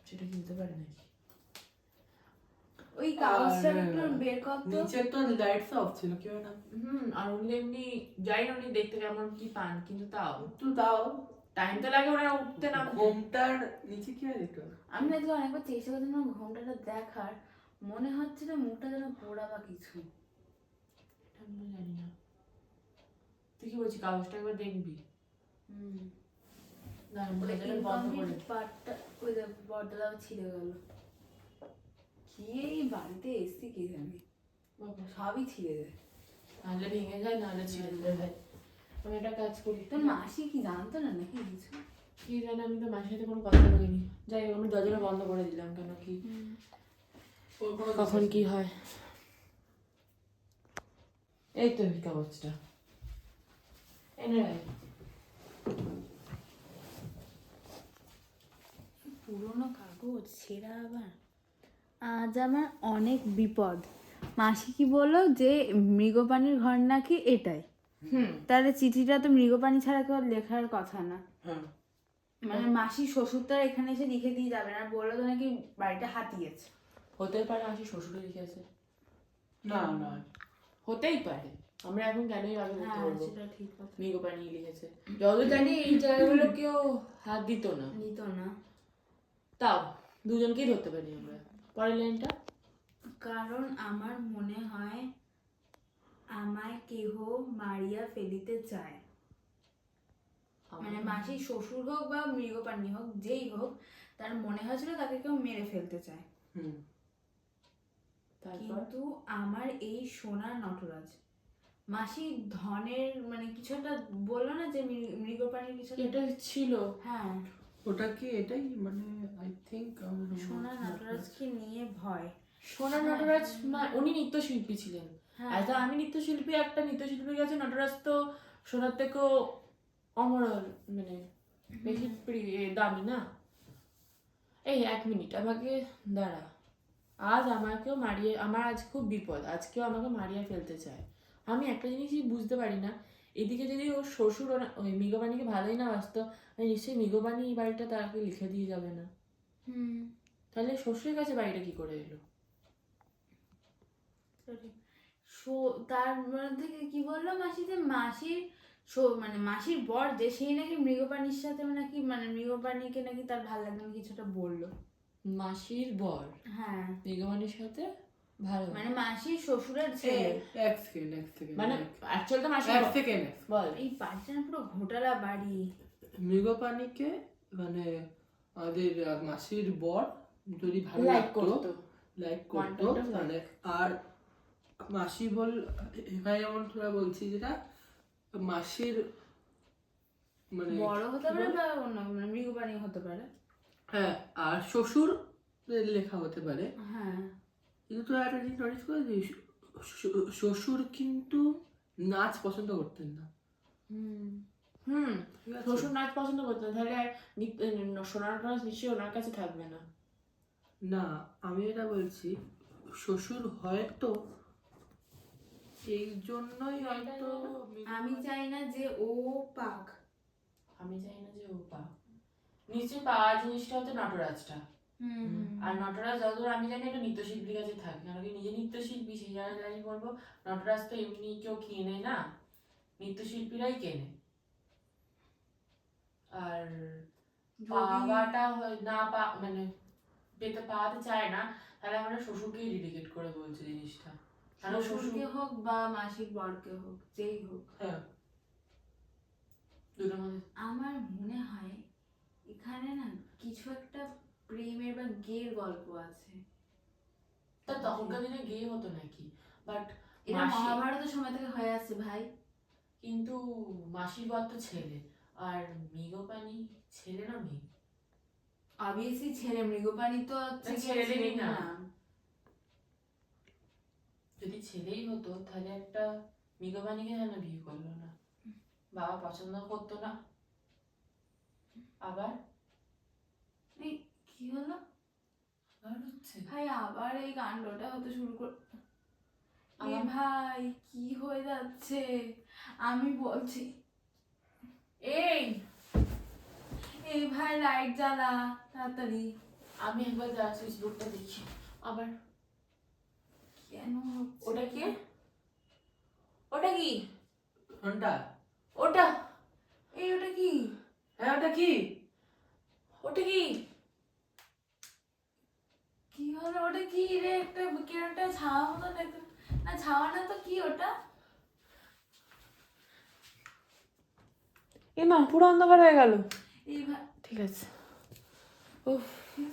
সেটা কিনতে পারে নাকি? ওই কাগজটা আর, একটু বের করতো। নিচে তো লাইটস অফ ছিল, কেউ না আর উনি এমনি যাই না উনি দেখতে কেমন কি পান, কিন্তু তাও একটু দাও। টাইম তো লাগে ওরা উঠতে না। ঘুমটার নিচে কি আর একটু আমি আজকে অনেকবার চেষ্টা করছিলাম ঘুমটাটা দেখার, মনে হচ্ছে যে মুখটা যেন পোড়া বা কিছু। আমি জানি না, তুই কি বলছিস কাগজটা একবার দেখবি? না দরজাটা বন্ধ করে ইনকমপ্লিট পার্টটা ওই যে পর্দাটাও ছিঁড়ে গেল। কি এই বাড়িতে এসছি কি জানি, বাবা, সবই ছিঁড়ে যায়। নাহলে ভেঙে যায় নাহলে ছিঁড়ে যায়। আমি একটা কাজ করি, তোর মাসি কি জানতো না নাকি কিছু? কি জানি, আমি তো মাসির সাথে কোনো কথা বলিনি। যাই হোক, আমি দরজাটা বন্ধ করে দিলাম, কেন কি কখন কি হয়। এই তো এই কাগজটা এনে রাখ। পুরোনো কাগজ ছেঁড়া আবার। আজ আমার অনেক বিপদ। মাসি কি বললো যে মৃগপানির ঘর নাকি এটাই। তাহলে চিঠিটা তো মৃগপানি ছাড়া কেউ লেখার কথা না। হ্যাঁ, মানে মাসি শ্বশুর তো আর এখানে এসে লিখে দিয়ে যাবে না, বললো তো নাকি বাড়িটা হাতিয়েছে। হতে পারে মাসি শ্বশুরে লিখেছে, না না হতেই পারে। আমরা এখন কেনই আগে বলতে হ্যাঁ পারবো সেটা ঠিক কথা। মৃগপানি লিখেছে? যত জানি এই জায়গাগুলো কেউ হাত দিত না, নিত না, তাও দুজনকেই ধরতে পারি আমরা। পরের লাইনটা, কারণ আমার মনে হয় আমায় কেহ মারিয়া ফেলিতে চায়। মানে মাসির শ্বশুর হোক বা মৃগপানি হোক, যেই হোক, তার মনে হয়েছিল তাকে কেউ মেরে ফেলতে চায়। তারপর কিন্তু আমার এই সোনার নটরাজ, মাসি ধনের মানে কিছু একটা বললো না যে মৃগপ্রাণীর কিছু একটা? এটা ছিল, হ্যাঁ, ওটা কি এটাই মানে আই থিঙ্ক সোনার নটরাজকে নিয়ে ভয়। সোনার নটরাজ উনি নৃত্যশিল্পী ছিলেন। হ্যাঁ, এত আমি নৃত্যশিল্পী, একটা নৃত্যশিল্পীর কাছে নটরাজ তো সোনার থেকেও অমর, মানে বেশি দামি না। এই এক মিনিট আমাকে দাঁড়া, আজ আমাকেও মারিয়ে, আমার আজ খুব বিপদ, আজকেও আমাকে মারিয়ে ফেলতে চায়। আমি একটা জিনিসই বুঝতে পারি না, এদিকে যদি ওর শ্বশুর ওই মৃগবাণীকে ভালোই না বাসতো, নিশ্চয়ই মৃগবাণী এই বাড়িটা তাকে লিখে দিয়ে যাবে না। তাহলে শ্বশুরের কাছে বাড়িটা কি করে এলো? তার মধ্যে কি বললো মাসি যে মাসির মানে মাসির বর যে সেই নাকি মৃগপ্রাণীর সাথে নাকি মানে মৃগপ্রাণীকে নাকি তার ভালো লাগে না কিছুটা বললো। মাসির বর হ্যাঁ, মৃগবাণীর সাথে ভালো, মানে মাসির শ্বশুরের ছেলে। এক সেকেন্ড মানে অ্যাকচুয়াল তো মাসির এক বর। সেকেন্ড বল। এই বাড়িটা না পুরো ঘোটালা বাড়ি। মৃগপানিকে মানে আমাদের মাসির বর যদি ভালো লাইক লাগতো, করতো, লাইক করতো One kind of মানে, আর মাসি বল এখানে যেমন তোরা বলছি যেটা মাসির মানে বড় হতে পারে বা অন্য মানে মৃগপ্রাণী হতে পারে। হ্যাঁ, আর শ্বশুর লেখা হতে পারে। হ্যাঁ, কিন্তু তোরা একটা জিনিস নোটিস করেছিস, শ্বশুর কিন্তু নাচ পছন্দ করতেন না। ঠিক আছে? শ্বশুর নাচ পছন্দ করতেন, তাহলে আর সোনার নাচ নিশ্চয়ই ওনার কাছে থাকবে না। না, আমি এটা বলছি শ্বশুর হয়তো এই জন্যই হয়তো আমি চাই না যে ও পাক। আমি চাই না যে ও পা, নিশ্চয়ই পা জিনিসটা হচ্ছে নটরাজটা। আর নটরাজ যতদূর আমি জানি একটা নৃত্যশিল্পীর কাছে থাকে, কারণ কি নিজে নৃত্যশিল্পী, সেই জায়গায় আমি বলবো নটরাজ তো এমনি কেউ কেনে না, নৃত্যশিল্পীরাই কেনে। আর পাওয়াটা না মানে পেতে পাওয়াতে চায় না, তাহলে আমরা শ্বশুরকেই ডেডিকেট করে বলছি জিনিসটা। কারণ শ্বশুরকে হোক বা মাসির বরকে হোক, যেই হোক। হ্যাঁ, দুটোর মধ্যে আমার মনে হয় এখানে না কিছু একটা প্রেমের বা গের গল্প আছে। তা তখনকার দিনে গে হতো নাকি, বাট এটা মহাভারতের সময় থেকে হয়ে আসছে ভাই। কিন্তু মাসির বর তো ছেলে, আর মৃগপানি ছেলে না মেয়ে? অবভিয়াসলি ছেলে, মৃগপ্রাণী তো ছেলেরই না। যদি ছেলেই হতো তাহলে একটা মৃগপানিকে কেন বিয়ে করলো না? বাবা পছন্দ করতো না? আবার এই কি হলো আবার হচ্ছে ভাই, আবার এই কাণ্ডটা হতে শুরু কর। আমার- ভাই কি হয়ে যাচ্ছে আমি বলছি। এই ভাই লাইট জ্বালা তাড়াতাড়ি। আমি একবার যা সুইচ বোর্ডটা দেখি। আবার কেন হচ্ছে? ওটা কি? ওটা কি? কোনটা? ওটা এই ওটা কি? হ্যাঁ ওটা কি? ওটা কি? কি হলো? ওটা কি রে? একটা কি একটা ছাওয়া মতো দেখতে, না ছাওয়া না তো, কি ওটা? এ মা, পুরো অন্ধকার হয়ে গেল। এই ঠিক আছে। উফ,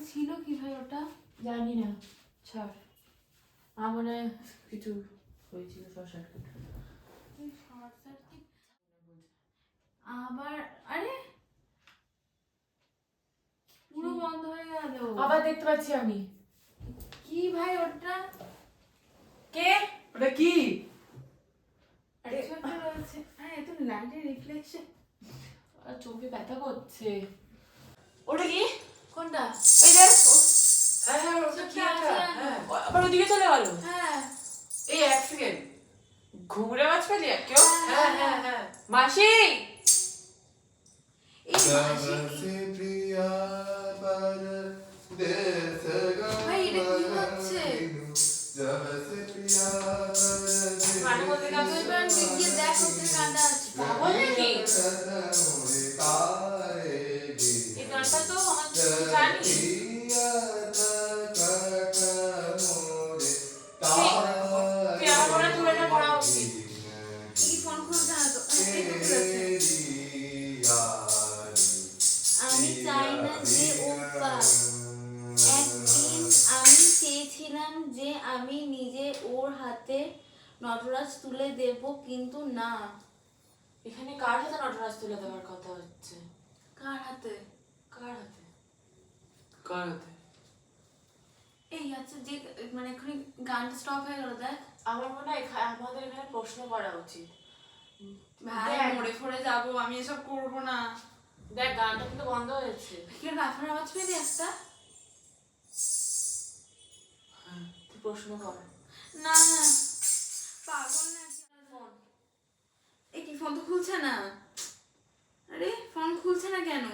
ছিল কি ভাই ওটা? জানি না, ছাড়। আমার মনে হয় কিছু হয়েছিল, শর্ট সার্কিট। এই শর্ট সার্কিট আবার? আরে পুরো বন্ধ হয়ে গেল। আবার দেখতে পাচ্ছি আমি। কি ভাই ওটা? কে? ওটা কি? আরে কিছু একটা রয়েছে। আরে এত লাইটের রিফ্লেকশন। আর চোখে ব্যথা করছে। ওটা কি? কোনটা? এই দেখ, হ্যাঁ হ্যাঁ ওটা কি একটা? হ্যাঁ আবার ওদিকে চলে গেল। হ্যাঁ এই এক সেকেন্ড। ঘুঙরে মাছ পেলি কেউ? হ্যাঁ হ্যাঁ হ্যাঁ মাসি, এই মাসি। ভাই এটা কি হচ্ছে? মানে বলতে গেলে এবার তুই গিয়ে দেখ ওখানে গানটা আছে। পাগল নাকি? এই গানটা তো আমার জানি। তুই আমার মনে হয় তুলে পড়া উচিত। কি ফোন খুলছে না তো? এই তো খুলেছে। আমি চাই না যে ও পাক। একদিন আমি চেয়েছিলাম যে আমি নিজে ওর হাতে নটরাজ তুলে দেব, কিন্তু না। এখানে কার হাতে নটরাজ তুলে দেওয়ার কথা হচ্ছে? কার হাতে? কার হাতে? কার হাতে? এই আচ্ছা, যে মানে এক্ষুনি গানটা স্টপ হয়ে গেল, দেখ। আমার মনে হয় আমাদের এখানে প্রশ্ন করা উচিত। ভাই দেখ। মরে ফরে যাবো, আমি এসব করবো না। দেখ, গানটা কিন্তু বন্ধ হয়েছে। কি রাফার আওয়াজ পেলি একটা? তুই প্রশ্ন কর। না না, পাগল নাকি? ফোন, এই কি ফোন তো খুলছে না। আরে ফোন খুলছে না কেন?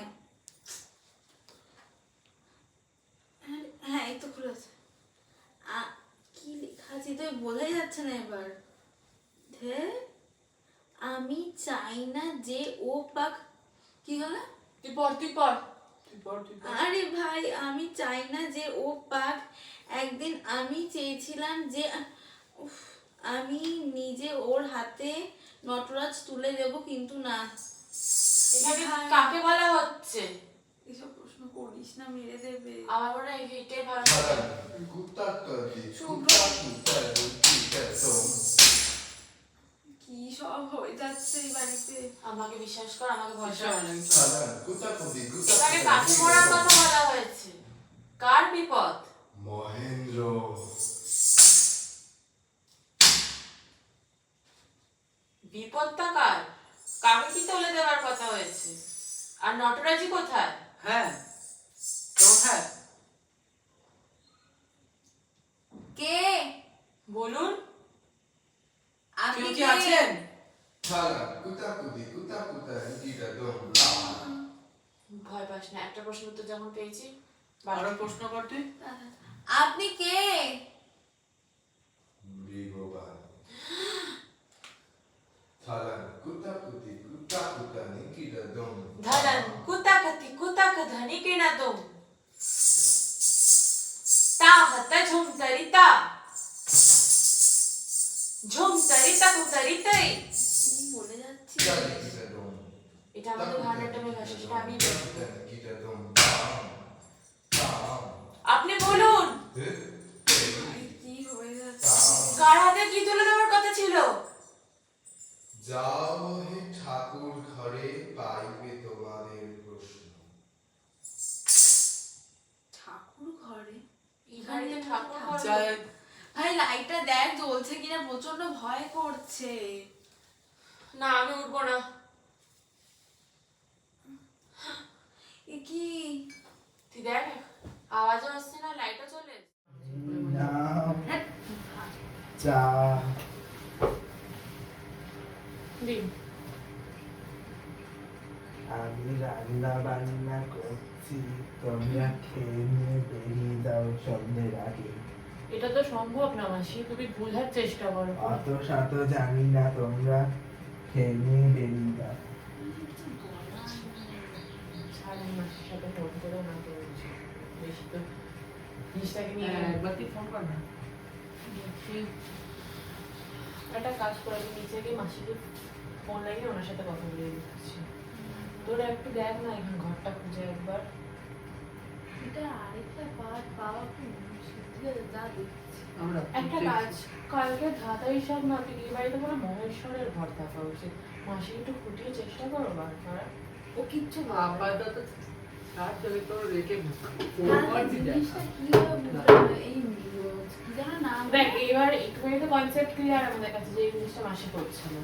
হ্যাঁ এই তো খুলেছে। কি লেখা আছে তো বোঝাই যাচ্ছে না এবার। ধে, আমি চাই না যে ও পাক। কি হলো? তুই পড়, তুই পড়। তুই পড় তুই পড়। আরে ভাই, আমি চাই না যে ও পাক। একদিন আমি চেয়েছিলাম যে উফ, আমি নিজে ওর হাতে নটরাজ তুলে দেব, কিন্তু না। এখানে কাকে বলা হচ্ছে? এসব প্রশ্ন করিস না, মেরে দেবে। আমার মনে হয় এটাই ভালো। কি সব হয়ে যাচ্ছে এই বাড়িতে। আমাকে বিশ্বাস কর, আমাকে ভরসা ভরসা কর। হয় না। এখানে কাকে মরার কথা বলা হয়েছে? কার বিপদ? মহেন্দ্র। বিপদটা কার? কাকে কি তুলে দেওয়ার কথা হয়েছে? আর নটরাজি কোথায়? হ্যাঁ কোথায়? কে? বলুন। আপনি কেউ কি কে? আছেন? ভয় পাস না, একটা প্রশ্ন উত্তর যখন পেয়েছি। আরো প্রশ্ন কর তুই। আপনি কে? ধরন কুতাকতি কুতাক ধনি কেনা তুম তা হতা ঝুমতরিতা ঝুমতরিতা কুতরিতাই। কি বলে যাচ্ছি? এটা আমাদের গানটার ভাষা, সেটা আমি বলবো। আপনি বলুন, কি হয়ে যাচ্ছে? কার হাতে কি তুলে দেওয়ার কথা ছিল? যাও হে ঠাকুর ঘরে, পাইবে তোমাদের প্রশ্ন। ঠাকুর ঘরে? এই বাড়িতে ঠাকুর ঘর? যাই ভাই লাইটটা দেখ জ্বলছে কিনা, প্রচন্ড ভয় করছে। না, আমি উঠবো না। এ কি? তুই দেখ, আওয়াজও আসছে না, লাইটও চলে চা দিন। আমি রান্না বান্না করছি, তোমরা খেয়ে নিয়ে বেরিয়ে যাও সন্ধ্যের আগে। এটা তো সম্ভব না মাসি, তুমি বোঝার চেষ্টা করো। অত শত জানি না, তোমরা খেয়ে নিয়ে বেরিয়ে যাও। ছাড়েন মাসির সাথে ফোন করে না করেছি বেশি তো জিনিসটাকে নিয়ে একবার কি ফোন কর না। দেখি একটা কাজ করে আমি নিচে গিয়ে মাসিকে ফোন লাগিয়ে ওনার সাথে কথা বলে দিচ্ছি। তোরা একটু দেখ না এখানে ঘরটা খুঁজে একবার। এটা আরেকটা পার্ট পাওয়া খুব সত্যি যা দেখছি। আমরা একটা কাজ, কালকে ধাতা হিসাব না বিয়ে বাড়িতে কোনো মহেশ্বরের ঘর থাকা উচিত। মাসি একটু খুঁটিয়ে চেষ্টা করো বার করার। ও কিচ্ছু আপাতত ছাড়, তোকে তো রেখে ফোন না, করছি দেখ। জিনিসটা কিভাবে বুঝবো? এই কি যেন নাম দেখ এবার একটুখানি তো কনসেপ্ট ক্লিয়ার আমাদের কাছে যে এই জিনিসটা মাসি করছে না।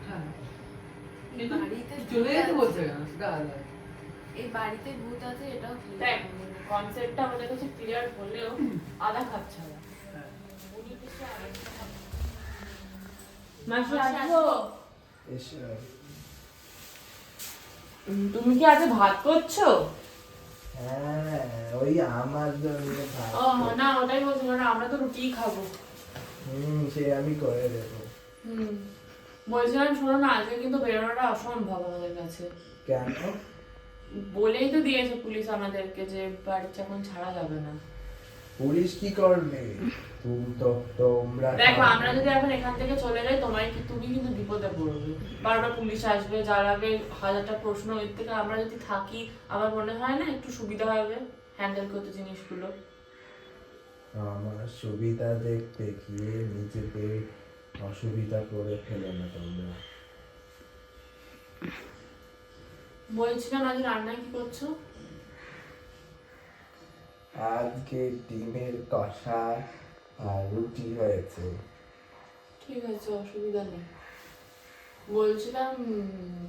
হ্যাঁ এই বাড়িতে চলে ভূত যেতে আছে। বলছে কেন, সেটা আলাদা। এই বাড়িতে ভূত আছে এটাও কি দেখ কনসেপ্টটা আমাদের কাছে ক্লিয়ার হলেও আধা খাচ্ছে না। হ্যাঁ। মাসি আসবো? এসো। তুমি কি আজ ভাত করছো? হ্যাঁ, ওই আমার জন্য ভাত ও কর। না ওটাই বলছিলাম না, আমরা তো রুটিই খাবো। সে আমি করে দেবো। বলছিলাম শোনো না, আজকে কিন্তু বেরোনোটা অসম্ভব আমাদের কাছে। কেন? বলেই তো দিয়েছে পুলিশ আমাদেরকে যে বাড়িতে এখন ছাড়া যাবে না। পুলিশ কি করবে? তোমরা দেখো আমরা যদি এখন এখান থেকে চলে যাই তুমি কিন্তু বিপদে পড়বে। বারবার পুলিশ আসবে, যার আগে হাজারটা প্রশ্ন, এর থেকে আমরা যদি থাকি আমার মনে হয় না একটু সুবিধা হবে হ্যান্ডেল করতে জিনিসগুলো। আমার সুবিধা দেখতে গিয়ে নিজেকে অসুবিধা করে ফেলো না তোমরা। বলছিলাম আজ রান্নায় কি করছো? আজকে ডিমের কষা আর রুটি হয়েছে। ঠিক আছে, অসুবিধা নেই। বলছিলাম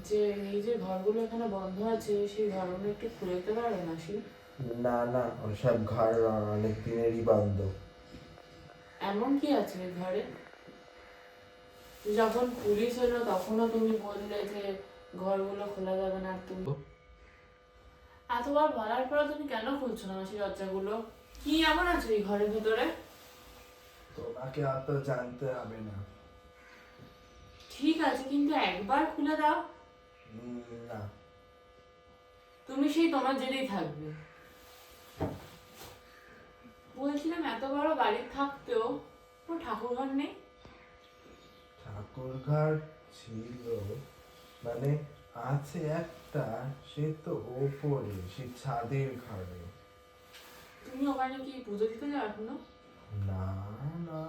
যে এই যে ঘরগুলো এখানে বন্ধ আছে সেই ঘরগুলো একটু খুলে দিতে পারবে মাসি? না না, ওসব ঘর অনেক দিনেরই বন্ধ। এমন কি আছে এই ঘরে? যখন পুলিশ এলো তখনও তুমি বললে যে ঘরগুলো খোলা যাবে না। আর তুমি এতবার বলার পরে তুমি কেন খুলছো না মাসি দরজাগুলো? কি এমন আছে এই ঘরের ভিতরে? তোমাকে অত জানতে হবে না। ঠিক আছে কিন্তু একবার খুলে দাও। না। তুমি সেই তোমার জেনেই থাকবে। বলছিলাম এত বড় বাড়ি থাকতেও কোনো ঠাকুর ঘর নেই? ঠাকুর ঘর ছিল, মানে আছে একটা, সে তো ওপরে, সে ছাদের ঘরে। তুমি ওখানে কি পুজো দিতে যাও এখনো? না না,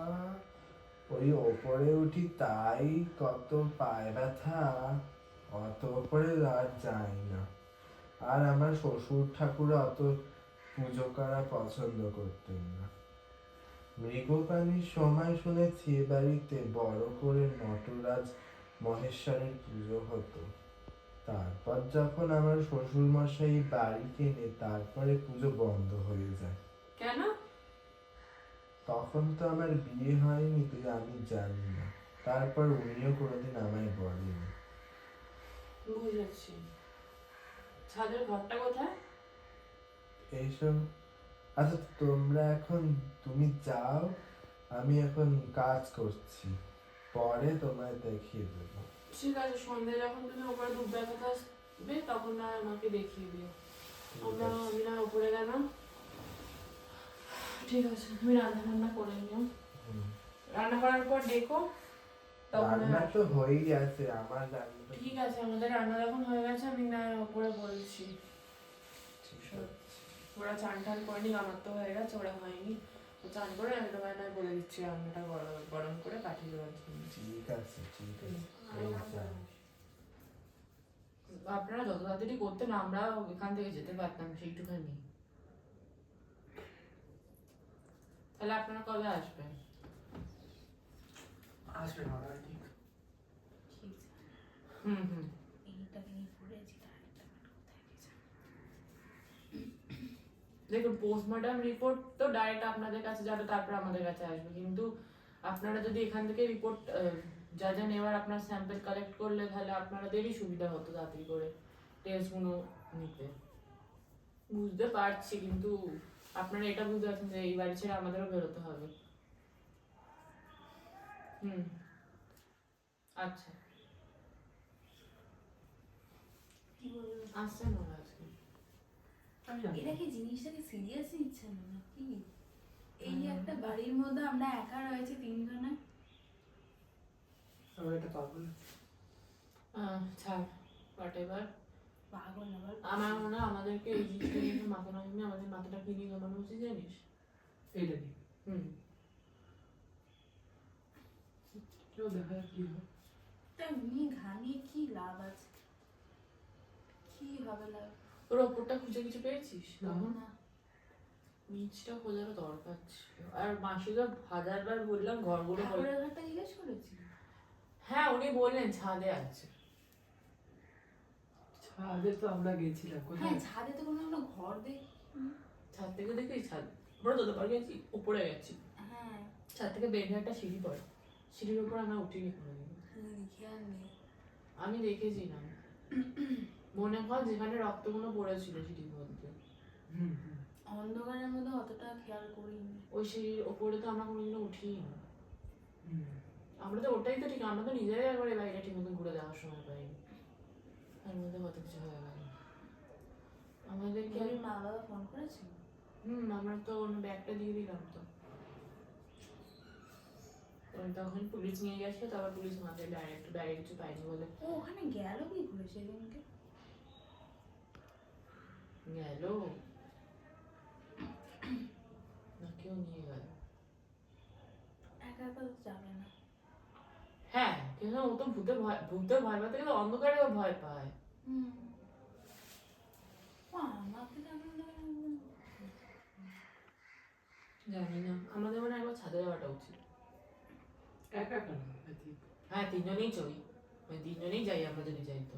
ওই ওপরে উঠি তাই কত পায়ে ব্যথা, অত ওপরে আর যাই না। আর আমার শ্বশুর ঠাকুর অত পুজো করা পছন্দ করতেন না। মৃগপ্রাণীর সময় শুনেছি এ বাড়িতে বড় করে নটরাজ মহেশ্বরের পুজো হতো। তারপর যখন আমার শ্বশুর মশাই বাড়ি কেনে তারপরে পুজো বন্ধ হয়ে যায়। কেন? তখন তো আমার বিয়ে হয়নি, তুই আমি জানি না। তারপর উনিও কোনোদিন আমায় বলেনি। বুঝেছি। ছাদের ঘরটা কোথায়? এইসব আচ্ছা, তোমরা এখন তুমি যাও, আমি এখন কাজ করছি, পরে তোমায় দেখিয়ে দেবো। ঠিক আছে, সন্ধ্যে যখন তুমি ওপরে দুধ দেখাতে আসবে তখন না আমাকে দেখিয়ে দিও। আমি না উপরে গেলাম। ঠিক আছে, তুমি রান্না বান্না করে নিও। রান্না করার পর ডেকো তখন রান্না তো হয়েই আছে আমার রান্না। ঠিক আছে, আমাদের রান্না যখন হয়ে গেছে আমি না উপরে বলছি। ওরা চান টান করেনি, আমার তো হয়ে গেছে, ওরা হয়নি। চান করে আমি তোমায় নয় বলে দিচ্ছি রান্নাটা গরম করে পাঠিয়ে দেওয়ার জন্য। ঠিক আছে ঠিক আছে। আপনারা যত তাড়াতাড়ি করতেন আমরা এখান থেকে যেতে পারতাম সেইটুখানি। তাহলে আপনারা কবে আসবেন? আসবে না ঠিক। হুম। দেখুন পোস্টমর্টম রিপোর্ট তো ডাইরেক্ট আপনাদের কাছে যাবে, তারপর আমাদের কাছে আসবে। কিন্তু আপনারা যদি এখান থেকে রিপোর্ট যা যা নেওয়ার আপনার স্যাম্পল কালেক্ট করলে তাহলে আপনাদেরই সুবিধা হতো তাড়াতাড়ি করে টেস্টগুলো নিতে। বুঝতে পারছি কিন্তু আপনারা এটা বুঝতে পারছেন যে এই বাড়ি ছেড়ে আমাদেরও বেরোতে হবে। আচ্ছা কি বলবো? আসছেন ওরা আজকে? আমি জানি এরা কি জিনিসটাকে সিরিয়াস নিচ্ছে না নাকি? এই একটা বাড়ির মধ্যে আমরা একা রয়েছে তিনজনে। আমার এটা পাগল। ছাড়, হোয়াট এভার। পাগল আবার আমার মনে হয় আমাদেরকে এই জিনিসটা নিয়ে একটু মাথা না ঘামিয়ে আমাদের মাথাটা কিনে জমানো উচিত, জানিস? এইটা নিয়ে কেউ দেখা যাক কি হয়। তা নিয়ে ঘামিয়ে কি লাভ আছে? কি হবে লাভ? ওর ওপরটা খুঁজে কিছু পেয়েছিস? না। না। নিচটা খোঁজারও দরকার ছিল। আর মাসিকে 1000বার বললাম ঘরগুলো ঠাকুরের ঘরটা জিজ্ঞেস করেছি। হ্যাঁ উনি বললেন ছাদে আছে। ছাদে তো আমরা গেছিলাম হ্যাঁ কোথায়? ছাদে তো কোনো আমরা ঘর দেখ। ছাদ থেকে দেখি ছাদ, আমরা যতবার গেছি উপরে গেছি, হ্যাঁ ছাদ থেকে বের হয়ে একটা সিঁড়ি পড়ে, সিঁড়ির উপর আমরা উঠিনি কোনোদিন। খেয়াল নেই। আমি দেখেছি না, মনে হয় যেখানে রক্তগুলো পড়েছিল সিঁড়ির মধ্যে, হুম হুম অন্ধকারের মধ্যে অতটা খেয়াল করিনি। ওই সিঁড়ির ওপরে তো আমরা কোনোদিনও উঠিই না। হুম। আমরা তো ওটাই তো ঠিক, আমরা তো নিজেরাই একবার এই বাইরে ঠিক মতন ঘুরে দেওয়ার সময় পাইনি, তার মধ্যে কত কিছু হয়ে গেল আমাদেরকে। তোর মা বাবা ফোন করেছিল? আমরা তো ওর ব্যাগটা দিয়ে দিলাম তো, তখন পুলিশ নিয়ে গেছে, তারপর পুলিশ মাথায় ডাইরেক্ট ব্যাগে কিছু পাইনি বলে ও ওখানে গেল কি করে সেদিনকে? গেল না, কেউ নিয়ে গেল। একা একা তো যাবে না। হ্যাঁ কিন্তু ও তো ভূতে ভয় পাতে গেলে অন্ধকারেও ভয় পায়। ও আমাকে কেমন লাগে? জানি না, আমাদের মনে হয় একবার ছাদে যাওয়াটা উচিত। একা কেন? হ্যাঁ তিনজনেই চলি, মানে তিনজনেই যাই আমরা যদি যাই তো।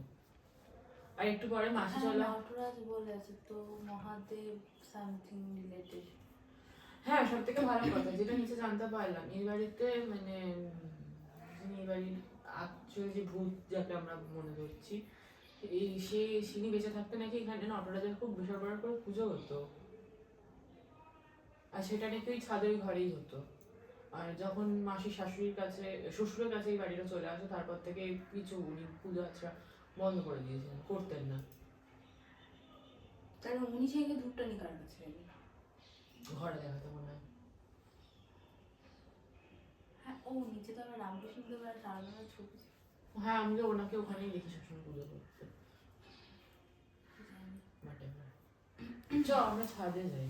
আর একটু পরে মাসি চলে। নটরাজ বলেছে তো মহাদেব সামথিং রিলেটেড। হ্যাঁ সব থেকে ভালো কথা যেটা নিচে জানতে পারলাম, এই বাড়িতে মানে এই বাড়ির অ্যাকচুয়ালি যে ভূত যাকে আমরা মনে করছি, এই সিনি বেঁচে থাকতে নাকি এখানে নটরাজের খুব বিশাল বড় করে পুজো হতো, আর সেটা নাকি ওই ছাদের ঘরেই হতো। আর যখন মাসি শাশুড়ির কাছে শ্বশুরের কাছে এই বাড়িটা চলে আসে, তারপর থেকে কিছু উনি পুজো আচ্ছা বন্ধ করে দিয়েছেন, করতেন না। তাহলে উনি সেই ধূপটা নিয়ে কার কাছে গেলেন? ঘরে দেখাতে মনে হয়। হ্যাঁ ও নিচে তো আমরা রামকৃষ্ণ দেব আর সারদার ছবি। হ্যাঁ আমি তো ওনাকে ওখানেই দেখি সবসময় পুজো করতে। চ আমরা ছাদে যাই,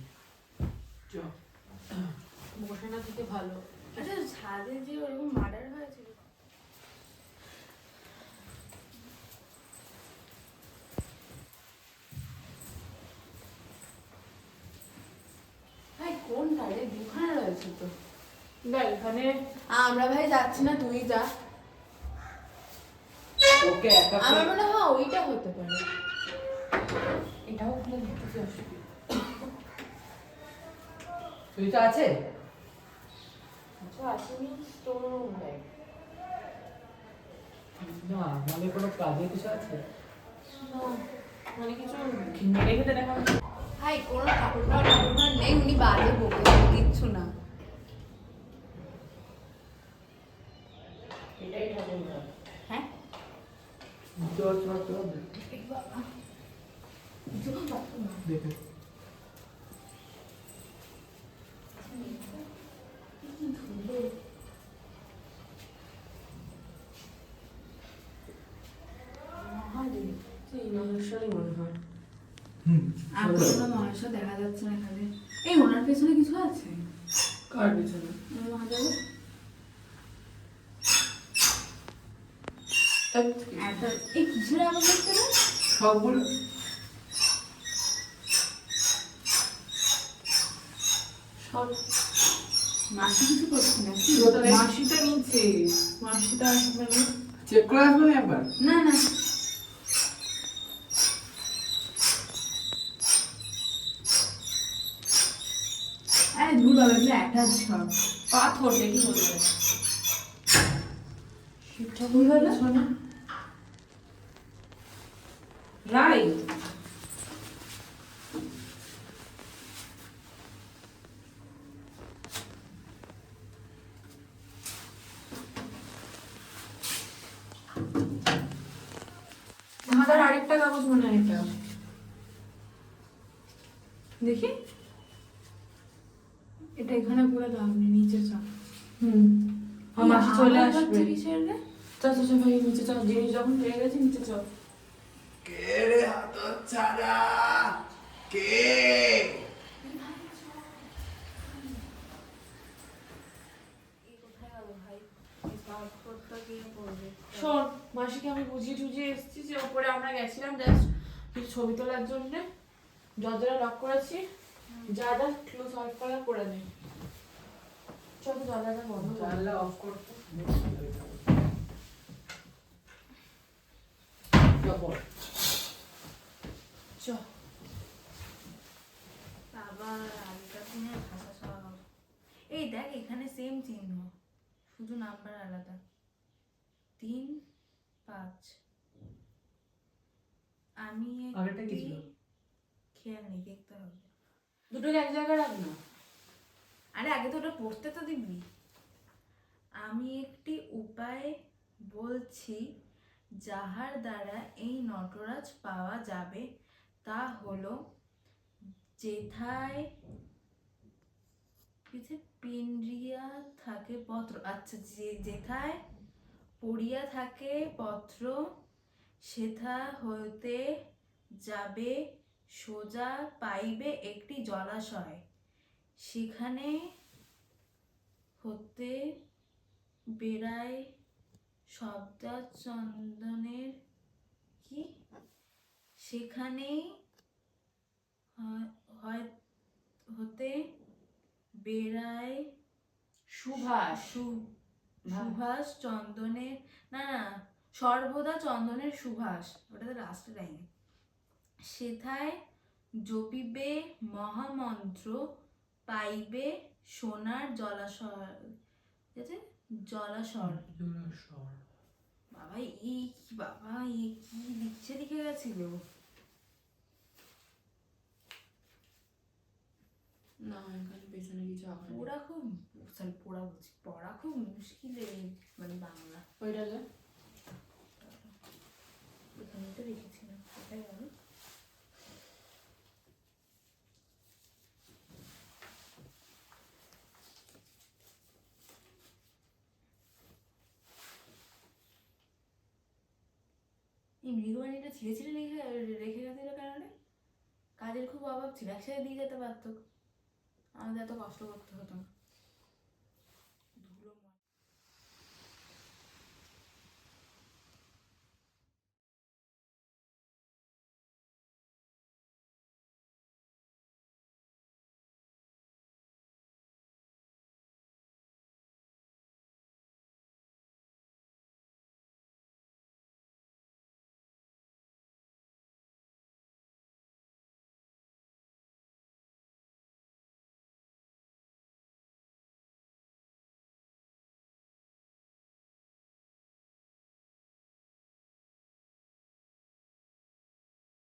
চ। বসে না থেকে ভালো। আচ্ছা ছাদে যে ওরকম মার্ডার হয়েছিল, ভাই কোনটা রে? দুখানে রয়েছে তো। দেখ এখানে আমরা ভাই যাচ্ছি না, তুই যা। ওকে একা আমার মনে হয় ওইটা হতে পারে। এটাও খুলে দেখতে অসুবিধা। তুই তো আছে? আচ্ছা আসেনি তোর ব্যাগ না মানে কোনো কাজে কিছু আছে? মানে কিছু মেরে খেতে দেখা ভাই কোনো ঠাকুর নেই, উনি বাজে বকে কিচ্ছু না। এটাই ঠাকুর ঘর। হ্যাঁ চল চল চল এই বাবা দেখে। মহেশ্বরই মনে হয়। আর কোনো মহাশয় দেখা যাচ্ছে না এখানে। এই ওনার পেছনে কিছু আছে? কার পিছনে? মহাদেব এই কিসের আবার দেখতে না? সবগুলো সব মাসি কিছু করছি না কি? মাসিটা নিচে, মাসিটা মানে চেক করে আসবো না একবার? না না আরে দূর বাবা, এগুলো অ্যাটাচ সব পাথর দেখি বলবে। কি হলো? রাইট না এটা, দেখি এটা এখানে পুরো দাওনি, নিচে চা। আমার মাসি চলে আসবে। কিসের রে? চল চল চল ভাই নিচে চল, জিনিস যখন পেয়ে গেছি নিচে চল। কে রে হাত ছাড়া? কে? কোথায় গেল ভাই? এই পাসপোর্টটা কে করবে? শোন, মাসিকে আমি বুঝিয়ে টুঝিয়ে এসেছি যে ওপরে আমরা গেছিলাম জাস্ট কিছু ছবি তোলার জন্য, দরজাটা লক করেছি, যা যা ক্লু সলভ করা করে নেই। চল দরজাটা বন্ধ কর। জানলা অফ করতে চল। আবার আগেকার দিনের ভাষা সব। এই দেখ এখানে সেম চিহ্ন, শুধু নাম্বার আলাদা। 3, 5। আমি আগেরটা কি ছিল? খেয়াল নেই, দেখতে হবে। দুটোকে এক জায়গায় রাখ না। আরে আগে তো ওটা পড়তে তো দিবি। আমি একটি উপায় বলছি যাহার দ্বারা এই নটরাজ পাওয়া যাবে, তা হলো যেথায় পিন্ডিয়া থাকে পত্র, আচ্ছা যেথায় পড়িয়া থাকে পত্র, সেথা হইতে যাবে সোজা পাইবে একটি জলাশয়, সেখানে হতে বেড়ায় শব্দা চন্দনের কি, সেখানেই হতে বেড়ায় সুভাষ। সুভাষ চন্দনের, না না, সর্বদা চন্দনের সুভাষ, ওটা তো লাস্টের লাইনে। সেথায় জপিবে মহামন্ত্র, পাইবে সোনার জলাশয়, ঠিক আছে? জলাশয়। বাবা এই কি, বাবা এই কি লিখছে, লিখে গেছিল। না এখানে পেছনে কিছু আঁকা নেই। পড়া খুব, সরি পড়া বলছি, পড়া খুব মুশকিলের মানে বাংলা। ওইটা যে এখানে তো রেখেছিলাম, কোথায় গেল? এই মৃগবাণীটা ছিঁড়ে ছিঁড়ে রেখে গেছিল কেন রে? কাজের খুব অভাব ছিল, একসাথে দিয়ে যেতে পারতো, আমাদের এত কষ্ট করতে হতো না।